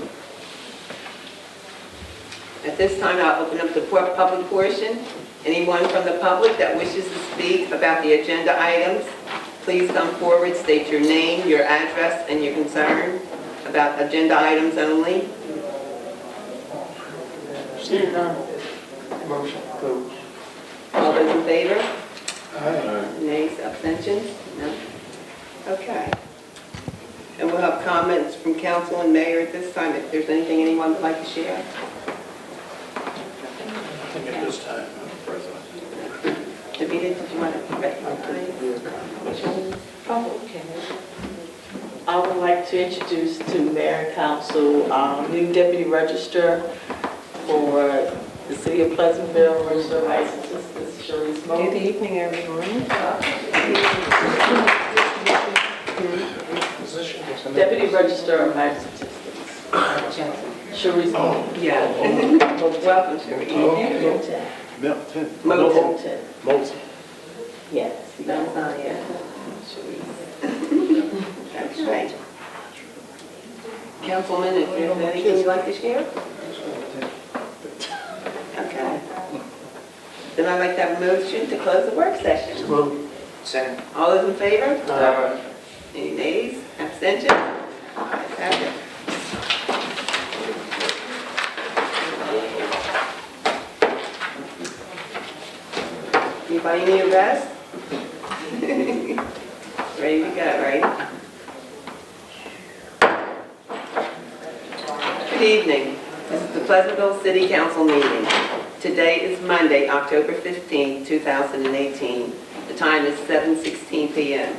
At this time, I'll open up the public portion. Anyone from the public that wishes to speak about the agenda items, please come forward, state your name, your address, and your concern about agenda items only. Seeing none, motion closed. All those in favor? Aye. Nays, abstentions? No? Okay. And we'll have comments from council and mayor at this time, if there's anything anyone would like to share. I think at this time, President. Davida, did you want to recognize? Oh, okay. I would like to introduce to Mayor and Council our new Deputy Register for the City of Pleasantville, Register of Licenses, Ms. Sharice Mo. Good evening, everyone. Deputy Register of Life Statistics. Sharice Mo. Yeah. Welcome, Sherry. Moulton. Moulton. Moulton. Yes. That's not yet. That's right. Councilman, if there's anything you'd like to share? Okay. Then I'd like to have a motion to close the work session. Second. All those in favor? Any nays? Abstentions? Ayes have it. Anybody need a rest? Ready to go, right? Good evening. This is the Pleasantville City Council meeting. Today is Monday, October 15, 2018. The time is 7:16 p.m.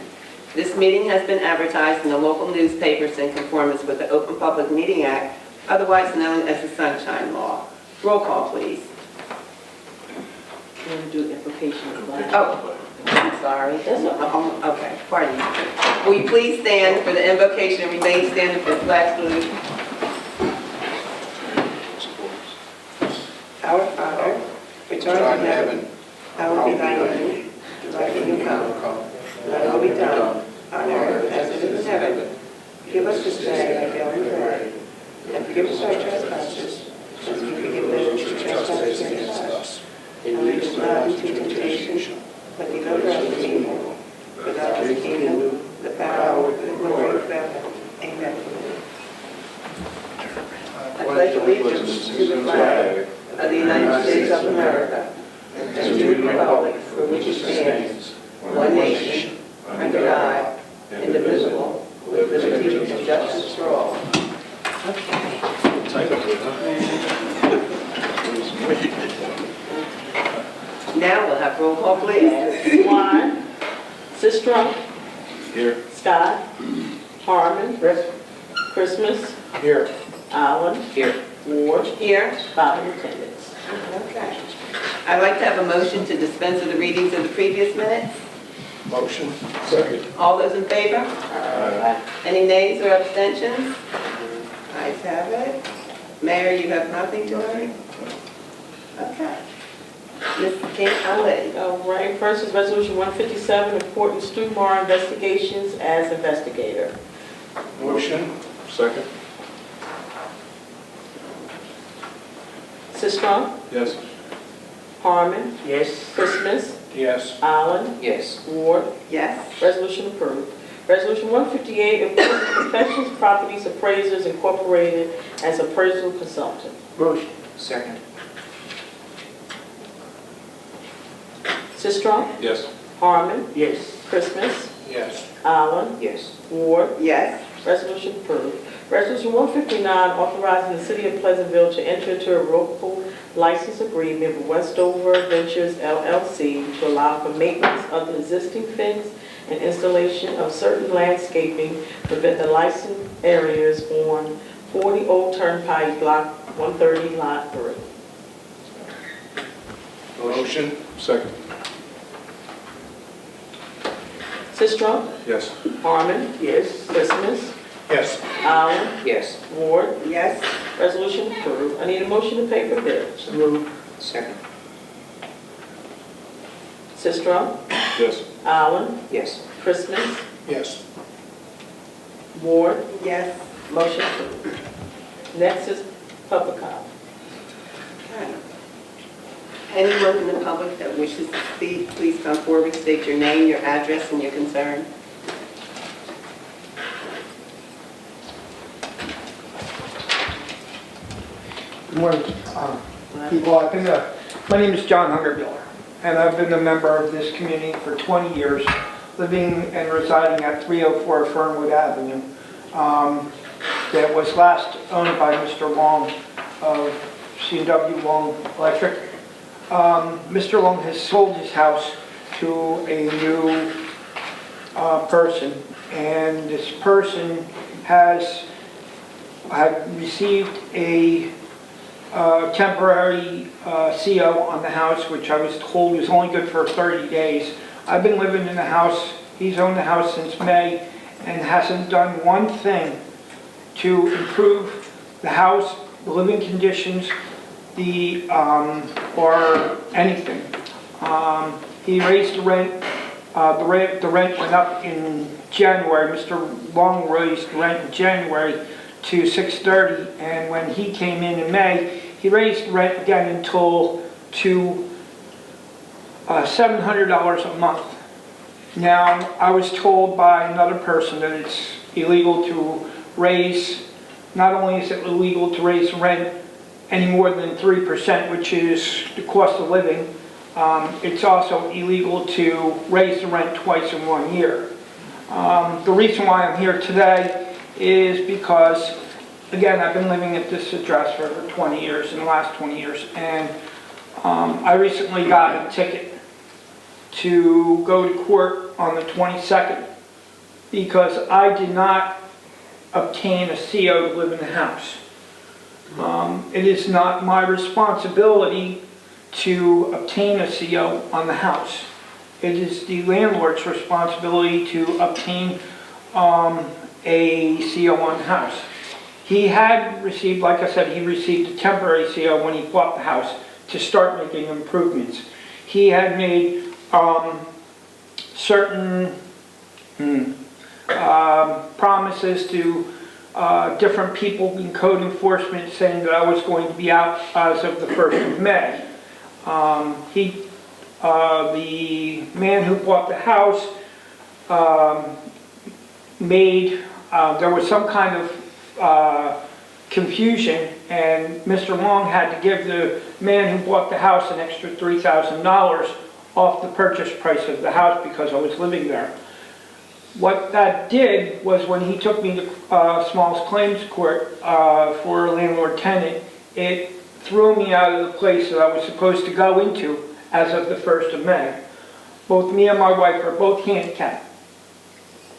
This meeting has been advertised in the local newspapers in conformance with the Open Public Meeting Act, otherwise known as the Sunshine Law. Roll call, please. You want to do implication of flag? Oh, I'm sorry. Okay, pardon me. Will you please stand for the invocation and remain standing for the flag salute? Our Father, which art in heaven, hallowed be thy name. Thy kingdom come. Thy will be done on earth as it is in heaven. Give us this day our daily bread, and forgive us our trespasses, as we forgive those who trespass against us. And lead us not into temptation, but deliver us from evil. For thine is the kingdom, the power, and the glory forever. Amen. I pledge allegiance to the flag of the United States of America, and to the republic for which it stands, one nation, under God, indivisible, with liberty and justice for all. Okay. Now we'll have roll call, please. Swan, Sistrum. Here. Scott. Harmon. Christmas. Here. Allen. Here. Ward. Here. 5 in attendance. Okay. I'd like to have a motion to dispense with the readings of the previous minutes. Motion. Second. All those in favor? Any nays or abstentions? Ayes have it. Mayor, you have nothing tonight? Okay. Ms. King Ali. All right, first is Resolution 157, appointing Stu Marr Investigations as investigator. Motion. Second. Sistrum. Yes. Harmon. Yes. Christmas. Yes. Allen. Yes. Ward. Yes. Resolution approved. Resolution 158, appointing Confessions Properties Appraisers Incorporated as appraisal consultant. Motion. Second. Sistrum. Yes. Harmon. Yes. Christmas. Yes. Allen. Yes. Ward. Yes. Resolution approved. Resolution 159, authorizing the City of Pleasantville to enter into a revocable license agreement with Westover Ventures LLC to allow for maintenance of the existing fence and installation of certain landscaping within the licensed areas on 40 Old Turnpike, Block 130, Lot 3. Motion. Second. Sistrum. Yes. Harmon. Yes. Christmas. Yes. Allen. Yes. Ward. Yes. Resolution approved. I need a motion to pay for bills. Move. Second. Sistrum. Yes. Allen. Yes. Christmas. Yes. Ward. Yes. Motion approved. Next is public comment. Okay. Anyone in the public that wishes to speak, please come forward, state your name, your address, and your concern. Good morning, people. My name is John Hungerbuehler, and I've been a member of this community for 20 years, living and residing at 304 Fernwood Avenue. That was last owned by Mr. Long of C&W Long Electric. Mr. Long has sold his house to a new person, and this person has received a temporary CO on the house, which I was told was only good for 30 days. I've been living in the house, he's owned the house since May, and hasn't done one thing to improve the house, the living conditions, or anything. He raised the rent The rent went up in January. Mr. Long raised the rent in January to $630, and when he came in May, he raised the rent again to $700 a month. Now, I was told by another person that it's illegal to raise, not only is it illegal to raise rent any more than 3%, which is the cost of living, it's also illegal to raise the rent twice in 1 year. The reason why I'm here today is because, again, I've been living at this address for over 20 years, in the last 20 years, and I recently got a ticket to go to court on the 22nd because I did not obtain a CO to live in the house. It is not my responsibility to obtain a CO on the house. It is the landlord's responsibility to obtain a CO on the house. He had received, like I said, he received a temporary CO when he bought the house to start making improvements. He had made certain promises to different people in code enforcement saying that I was going to be out as of the 1st of May. The man who bought the house there was some kind of confusion, and Mr. Long had to give the man who bought the house an extra $3,000 off the purchase price of the house because I was living there. What that did was when he took me to Smalls Claims Court for a landlord-tenant, it threw me out of the place that I was supposed to go into as of the 1st of May. Both me and my wife are both handicapped.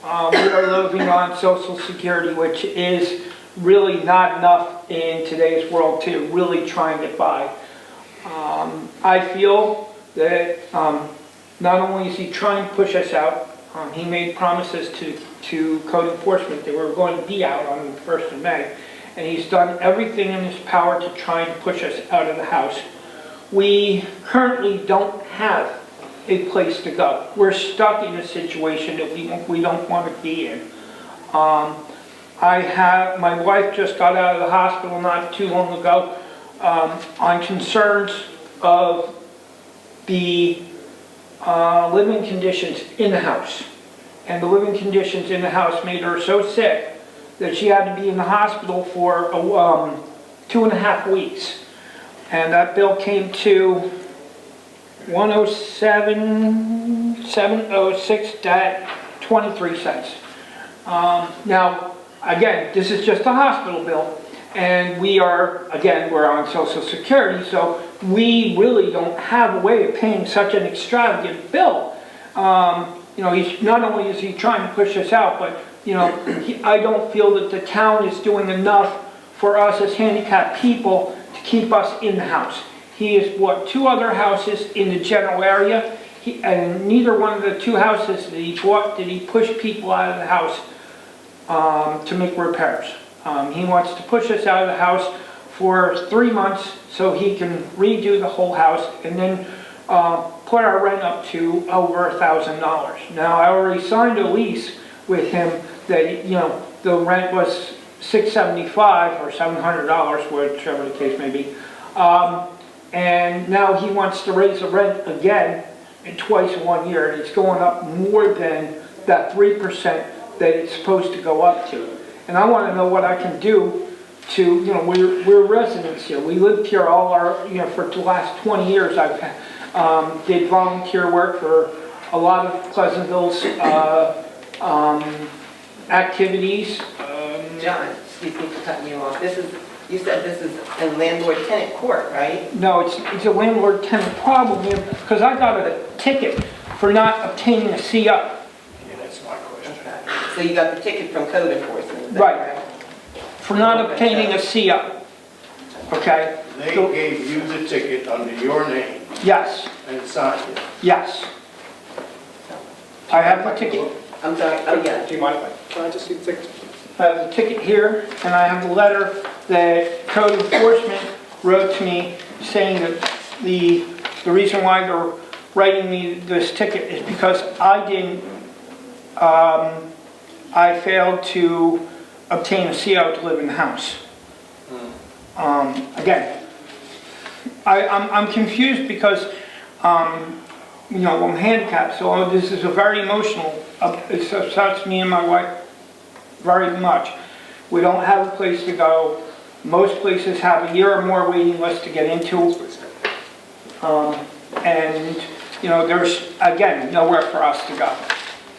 We are living on Social Security, which is really not enough in today's world to really try and get by. I feel that not only is he trying to push us out, he made promises to code enforcement that we were going to be out on the 1st of May, and he's done everything in his power to try and push us out of the house. We currently don't have a place to go. We're stuck in a situation that we don't want to be in. My wife just got out of the hospital not too long ago on concerns of the living conditions in the house. And the living conditions in the house made her so sick that she had to be in the hospital for 2.5 weeks. And that bill came to $107,706.23. Now, again, this is just a hospital bill, and we're on Social Security, so we really don't have a way of paying such an extravagant bill. He's not only is he trying to push us out, but I don't feel that the town is doing enough for us as handicapped people to keep us in the house. He has bought 2 other houses in the general area, and neither one of the 2 houses that he bought did he push people out of the house to make repairs. He wants to push us out of the house for 3 months so he can redo the whole house and then put our rent up to over $1,000. Now, I already signed a lease with him that, the rent was $675 or $700, whichever the case may be. And now he wants to raise the rent again twice in 1 year, and it's going up more than that 3% that it's supposed to go up to. And I want to know what I can do to, we're residents here. We lived here all for the last 20 years. I've did volunteer work for a lot of Pleasantville's activities. John, excuse me for cutting you off. You said this is a landlord-tenant court, right? No, it's a landlord-tenant problem here because I got a ticket for not obtaining a CO. Yeah, that's my question. Okay. So you got the ticket from code enforcement, is that Right. correct? For not obtaining a CO. Okay? They gave you the ticket under your name Yes, and signed it. yes. I have the ticket. I'm sorry, oh yeah. Do you mind if I just see the ticket? I have the ticket here, and I have the letter that code enforcement wrote to me saying that the reason why they're writing me this ticket is because I failed to obtain a CO to live in the house. Again, I'm confused because, you know, I'm handicapped, so this is a very emotional, it upsets me and my wife very much. We don't have a place to go. Most places have a year or more waiting list to get into. And, you know, there's, again, nowhere for us to go.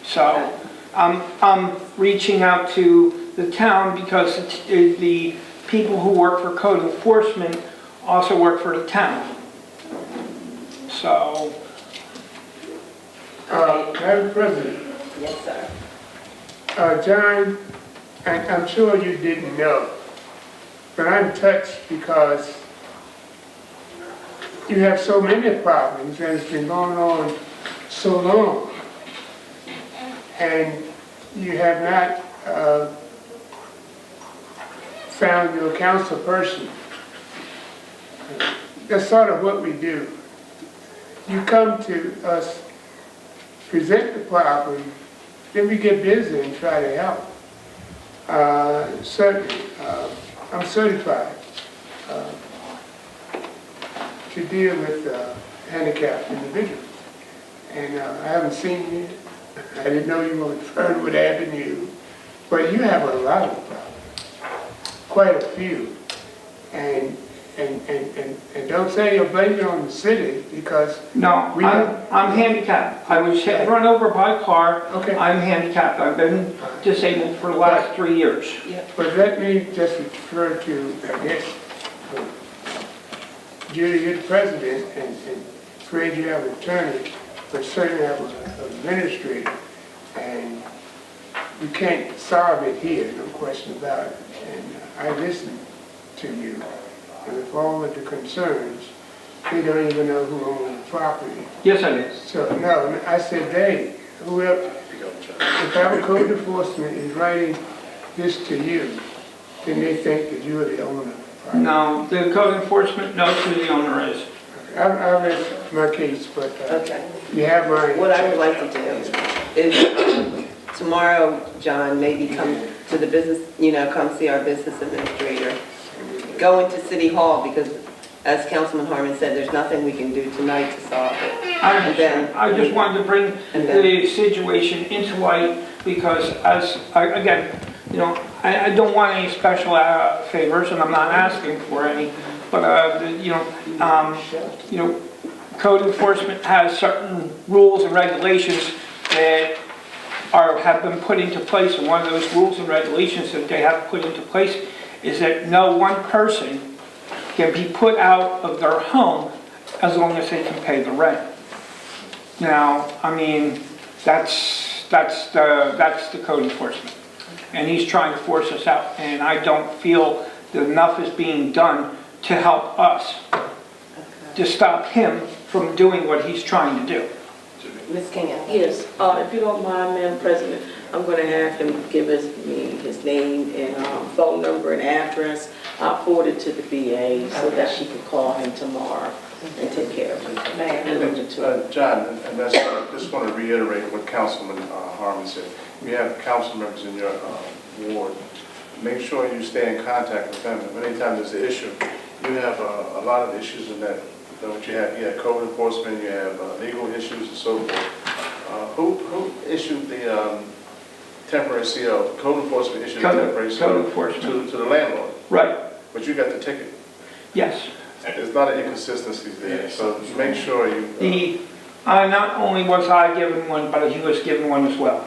So I'm reaching out to the town because the people who work for code enforcement also work for the town. So. Madam President, Yes, sir. John, I'm sure you didn't know, but I'm touched because you have so many problems and it's been going on so long. And you have not found your council person. That's sort of what we do. You come to us, present the problem, then we get busy and try to help. Certainly, I'm certified to deal with handicapped individuals. And I haven't seen you. I didn't know you were in Fernwood Avenue, but you have a lot of problems, quite a few. And don't say you're blaming on the city because No, I'm handicapped. I was run over by a car. Okay. I'm handicapped. I've been disabled for the last 3 years. But let me just refer to, I guess, Judy, you're the president, and Fred, you have an attorney, but certainly have an administrator, and we can't solve it here, no question about it. And I listened to you, and with all of the concerns, they don't even know who owns the property. Yes, I do. So, no, I said they, whoever, if our code enforcement is writing this to you, then they think that you're the owner. No, the code enforcement knows who the owner is. I'll rest my case, but Okay. you have mine. What I would like to do is tomorrow, John, maybe come to the business, you know, come see our business administrator. Go into City Hall because, as Councilman Harmon said, there's nothing we can do tonight to solve it. I understand. I just wanted to bring the situation into light because again, you know, I don't want any special favors and I'm not asking for any, but you know, code enforcement has certain rules and regulations that have been put into place, and one of those rules and regulations that they have put into place is that no one person can be put out of their home as long as they can pay the rent. Now, I mean, that's the code enforcement. And he's trying to force us out, and I don't feel that enough is being done to help us, to stop him from doing what he's trying to do. Ms. King? Yes, if you don't mind, Madam President, I'm going to have him give me his name and phone number and address. I'll forward it to the BA so that she can call him tomorrow and take care of it. John, and that's, I just want to reiterate what Councilman Harmon said. You have council members in your ward. Make sure you stay in contact with them. Anytime there's an issue, you have a lot of issues in that. What you have code enforcement, you have legal issues and so forth. Who issued the temporary CO? Code enforcement issued the temporary CO to the landlord. Right. But you got the ticket. Yes. There's a lot of inconsistencies there, so make sure you... Not only was I given one, but he was given one as well.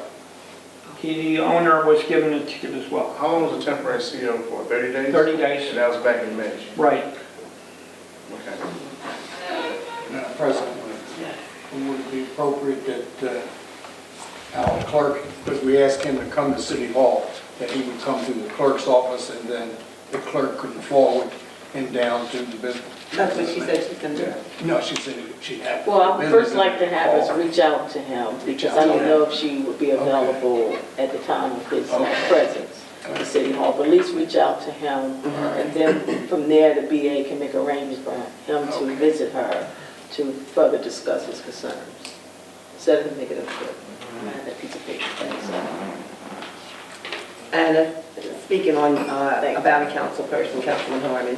The owner was given a ticket as well. How long was the temporary CO for? 30 days? 30 days. And that was back in May? Right. Okay. Madam President, would it be appropriate that our clerk, because we asked him to come to City Hall, that he would come to the clerk's office and then the clerk could forward him down to the business? That's what she said she's going to do. No, she said she'd have. Well, I would first like to have us reach out to him because I don't know if she would be available at the time of his presence at the City Hall, but at least reach out to him. And then from there, the BA can make arrangements for him to visit her to further discuss his concerns. Instead of making it up, man, that piece of paper. Thanks. And speaking on, about a council person, Councilman Harmon,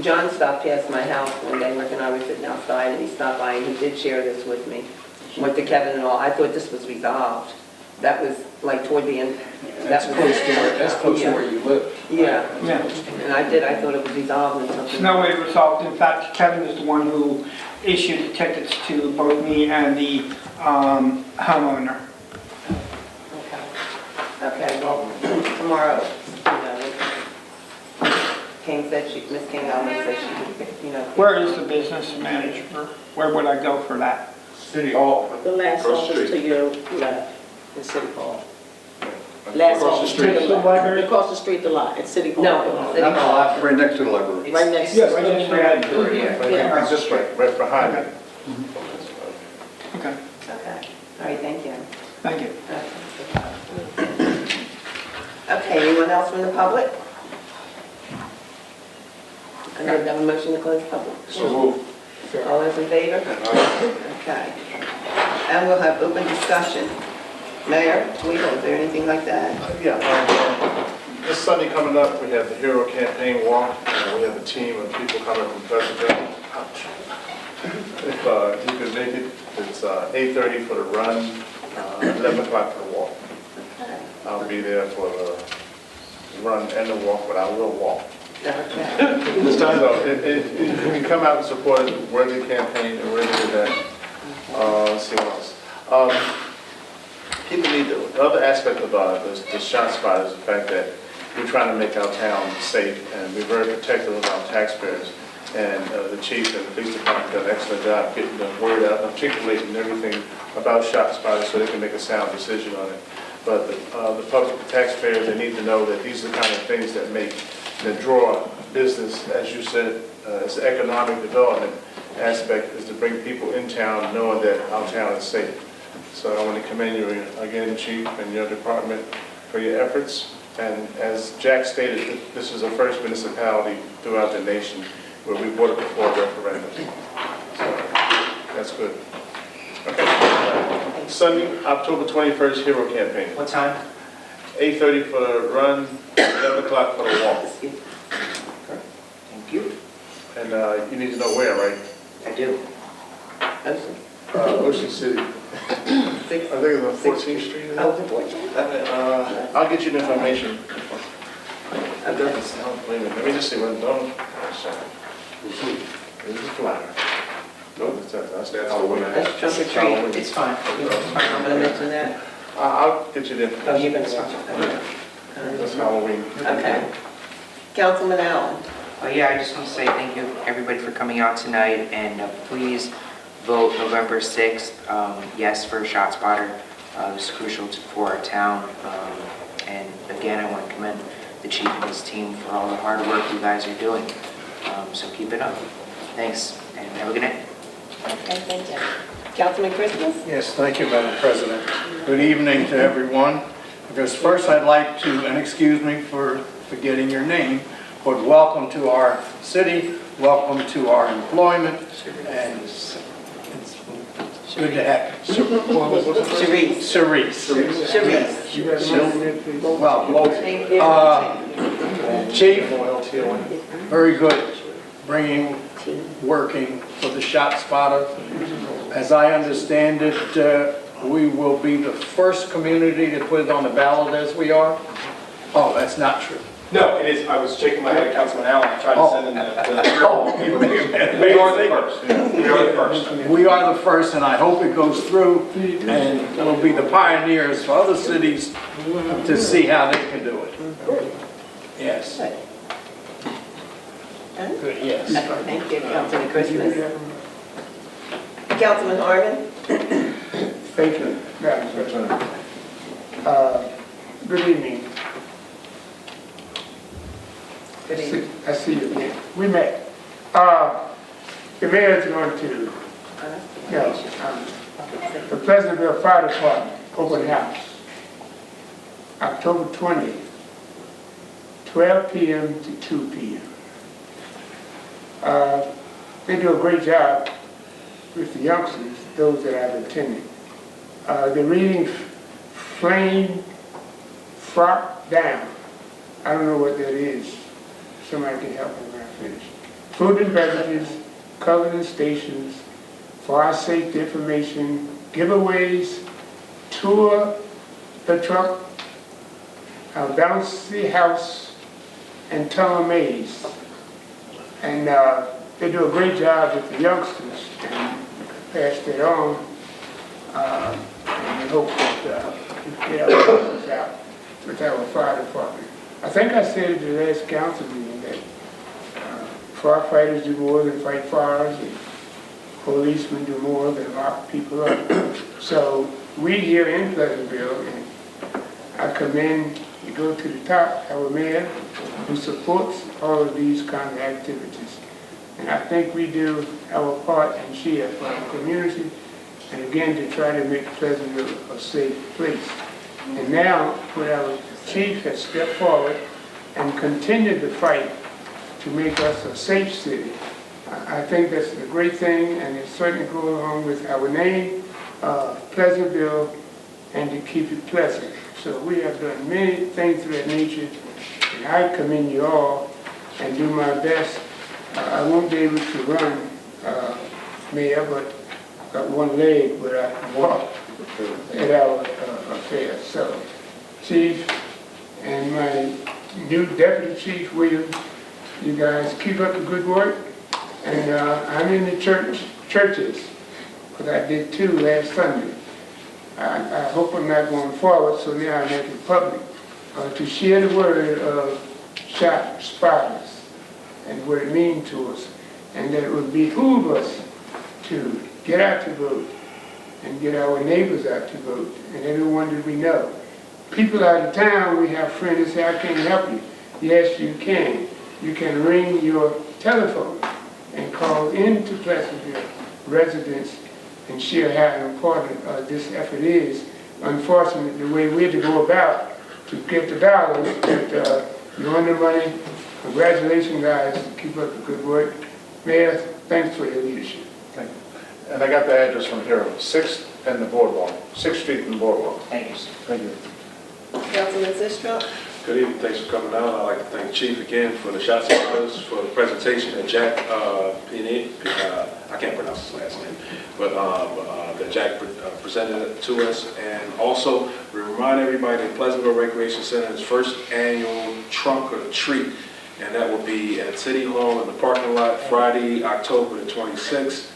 John stopped past my house one day when I was sitting outside, and he stopped by and he did share this with me, with the Kevin and all. I thought this was resolved. That was like toward the end. That's close to where you live. Yeah, Yeah. and I thought it was resolved and It's something. no way resolved. In fact, Kevin is the one who issued the tickets to both me and the homeowner. Okay, well, tomorrow, King said Miss King Allen said she would, Where is the business manager? Where would I go for that? City Hall. The last Across the office street. to your left in City Hall. Last Across the office to street. the left. Across the street, the lot, at City Hall. No, City Hall. Right next to the library. Right next. Yes, right next to the Yeah. Just right behind it. Okay, Okay, all right, thank you. thank you. Okay, anyone else from the public? I need to have a motion to close public. So move. All those in favor? Okay. And we'll have open discussion. Mayor, Weaver, is there anything like that? This Sunday coming up, we have the Hero Campaign Walk. We have a team of people coming from Pleasantville. If you can make it, it's 8:30 for the run, 11 o'clock for the walk. I'll be there for the run and the walk, but I will walk. Okay. So if you can come out and support a worthy campaign, a worthy event. Let's see what else. People need to, the other aspect of the shot spot is the fact that we're trying to make our town safe, and we're very protective of our taxpayers. And the chief and the police department done an excellent job getting the word out, articulating everything about shot spotters so they can make a sound decision on it. But the public, the taxpayers, they need to know that these are the kind of things that make, that draw business, as you said, as the economic development aspect is to bring people in town knowing that our town is safe. So I want to commend you again, Chief, and your department for your efforts. And as Jack stated, this is the first municipality throughout the nation where we voted before a referendum. So that's good. Okay. Sunday, October 21st, Hero Campaign. What time? 8:30 for the run, 11 o'clock for the walk. Thank you. And you need to know where, right? I do. Ocean City. I think it's on 14th Street. I'll get you the information. Wait a minute, let me just see what, don't. This is a flyer. No, that's Halloween. That's trunk or treat. It's fine. I'm gonna mention that. I'll get you the Oh, you're information. gonna watch it. That's Halloween. Okay. Councilman Allen. Yeah, I just want to say thank you, everybody, for coming out tonight, and please vote November 6th, yes, for ShotSpotter. This is crucial for our town. And again, I want to commend the chief and his team for all the hard work you guys are doing. So keep it up. Thanks, and have a good night. Okay, thank you. Councilman Christmas? Yes, thank you, Madam President. Good evening to everyone. Because first I'd like to, and excuse me for forgetting your name, but welcome to our city, welcome to our employment, and it's good to have you. Sharice. Cerise. Sharice. Well, both. Chief, very good, working for the shot spotter. As I understand it, we will be the first community to put it on the ballot as we are. Oh, that's not true. No, it is, I was shaking my head at Councilman Allen, I tried to send in the... We are the first. We are the first. We are the first, and I hope it goes through, and we'll be the pioneers for other cities to see how they can do it. Yes. Good, yes. Thank you, Councilman Christmas. Councilman Harmon? Thank you, Madam President. Good evening. Good evening. I see you again. We met. The mayor is going to, the Pleasantville Fire Department open house, October 20th, 12 p.m. to 2 p.m. They do a great job with the youngsters, those that I've attended. The reading Flame Frock Down. I don't know what that is. Somebody can help me when I finish. Food and beverages, covered in stations, for our safety information, giveaways, tour the truck, bouncy house, and tunnel maze. And they do a great job with the youngsters and pass that on. And we hope that we get our business out with our fire department. I think I said at the last council meeting that firefighters do more than fight fires, and policemen do more than lock people up. So we here in Pleasantville, and I commend, you go to the top, our mayor, who supports all of these kind of activities. And I think we do our part and share for our community, and again, to try to make Pleasantville a safe place. And now, when our chief has stepped forward and continued the fight to make us a safe city, I think that's a great thing, and it certainly goes along with our name, Pleasantville, and to keep it pleasant. So we have done many things of that nature, and I commend you all and do my best. I won't be able to run, Mayor, but got one leg, but I can walk at our affairs. So, Chief, and my new Deputy Chief, William, you guys keep up the good work. And I'm in the churches, because I did 2 last Sunday. I hope I'm not going forward, so now I make it public, to share the word of shot spotters and what it means to us, and that it would behoove us to get out to vote and get our neighbors out to vote and everyone that we know. People out of town, we have friends that say, I can't help you. Yes, you can. You can ring your telephone and call into Pleasantville residents and share how important this effort is. Unfortunately, the way we're to go about to get the dollars, but you earn the money. Congratulations, guys. Keep up the good work. Mayor, thanks for your leadership. Thank you. And I got the address from here, 6th and the Boardwalk, 6th Street and the Boardwalk. Thank you. Thank you. Councilman Sistrum? Good evening, thanks for coming out. I'd like to thank Chief again for the shot spotters, for the presentation, and Jack Pinet, I can't pronounce his last name, but that Jack presented it to us. And also, we remind everybody that Pleasantville Recreation Center is first annual Trunk or Treat, and that will be at City Hall in the parking lot Friday, October the 26th,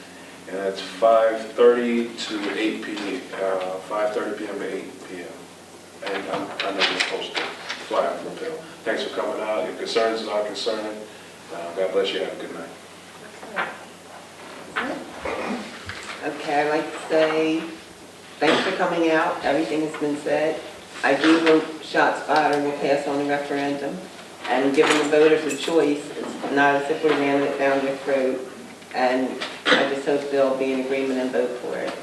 and that's 5:30 to 8 p.m., 5:30 p.m. to 8 p.m. And I know you're supposed to fly out from Bill. Thanks for coming out. Your concerns is our concern. God bless you. Have a good night. Okay, I'd like to say thanks for coming out. Everything has been said. I do hope ShotSpotter will pass on the referendum and giving the voters a choice. It's not as if we're ramming it down their throat. And I just hope they'll be in agreement and vote for it.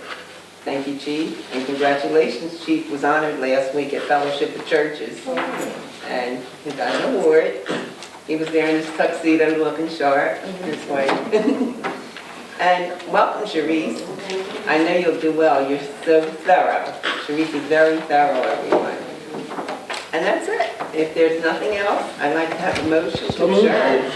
Thank you, Chief, and congratulations. Chief was honored last week at Fellowship of Churches, and he got an award. He was there in his tuxedo looking sharp, this way. And welcome, Sharice. I know you'll do well. You're so thorough. Sharice is very thorough, everyone. And that's it. If there's nothing else, I'd like to have a motion to adjourn.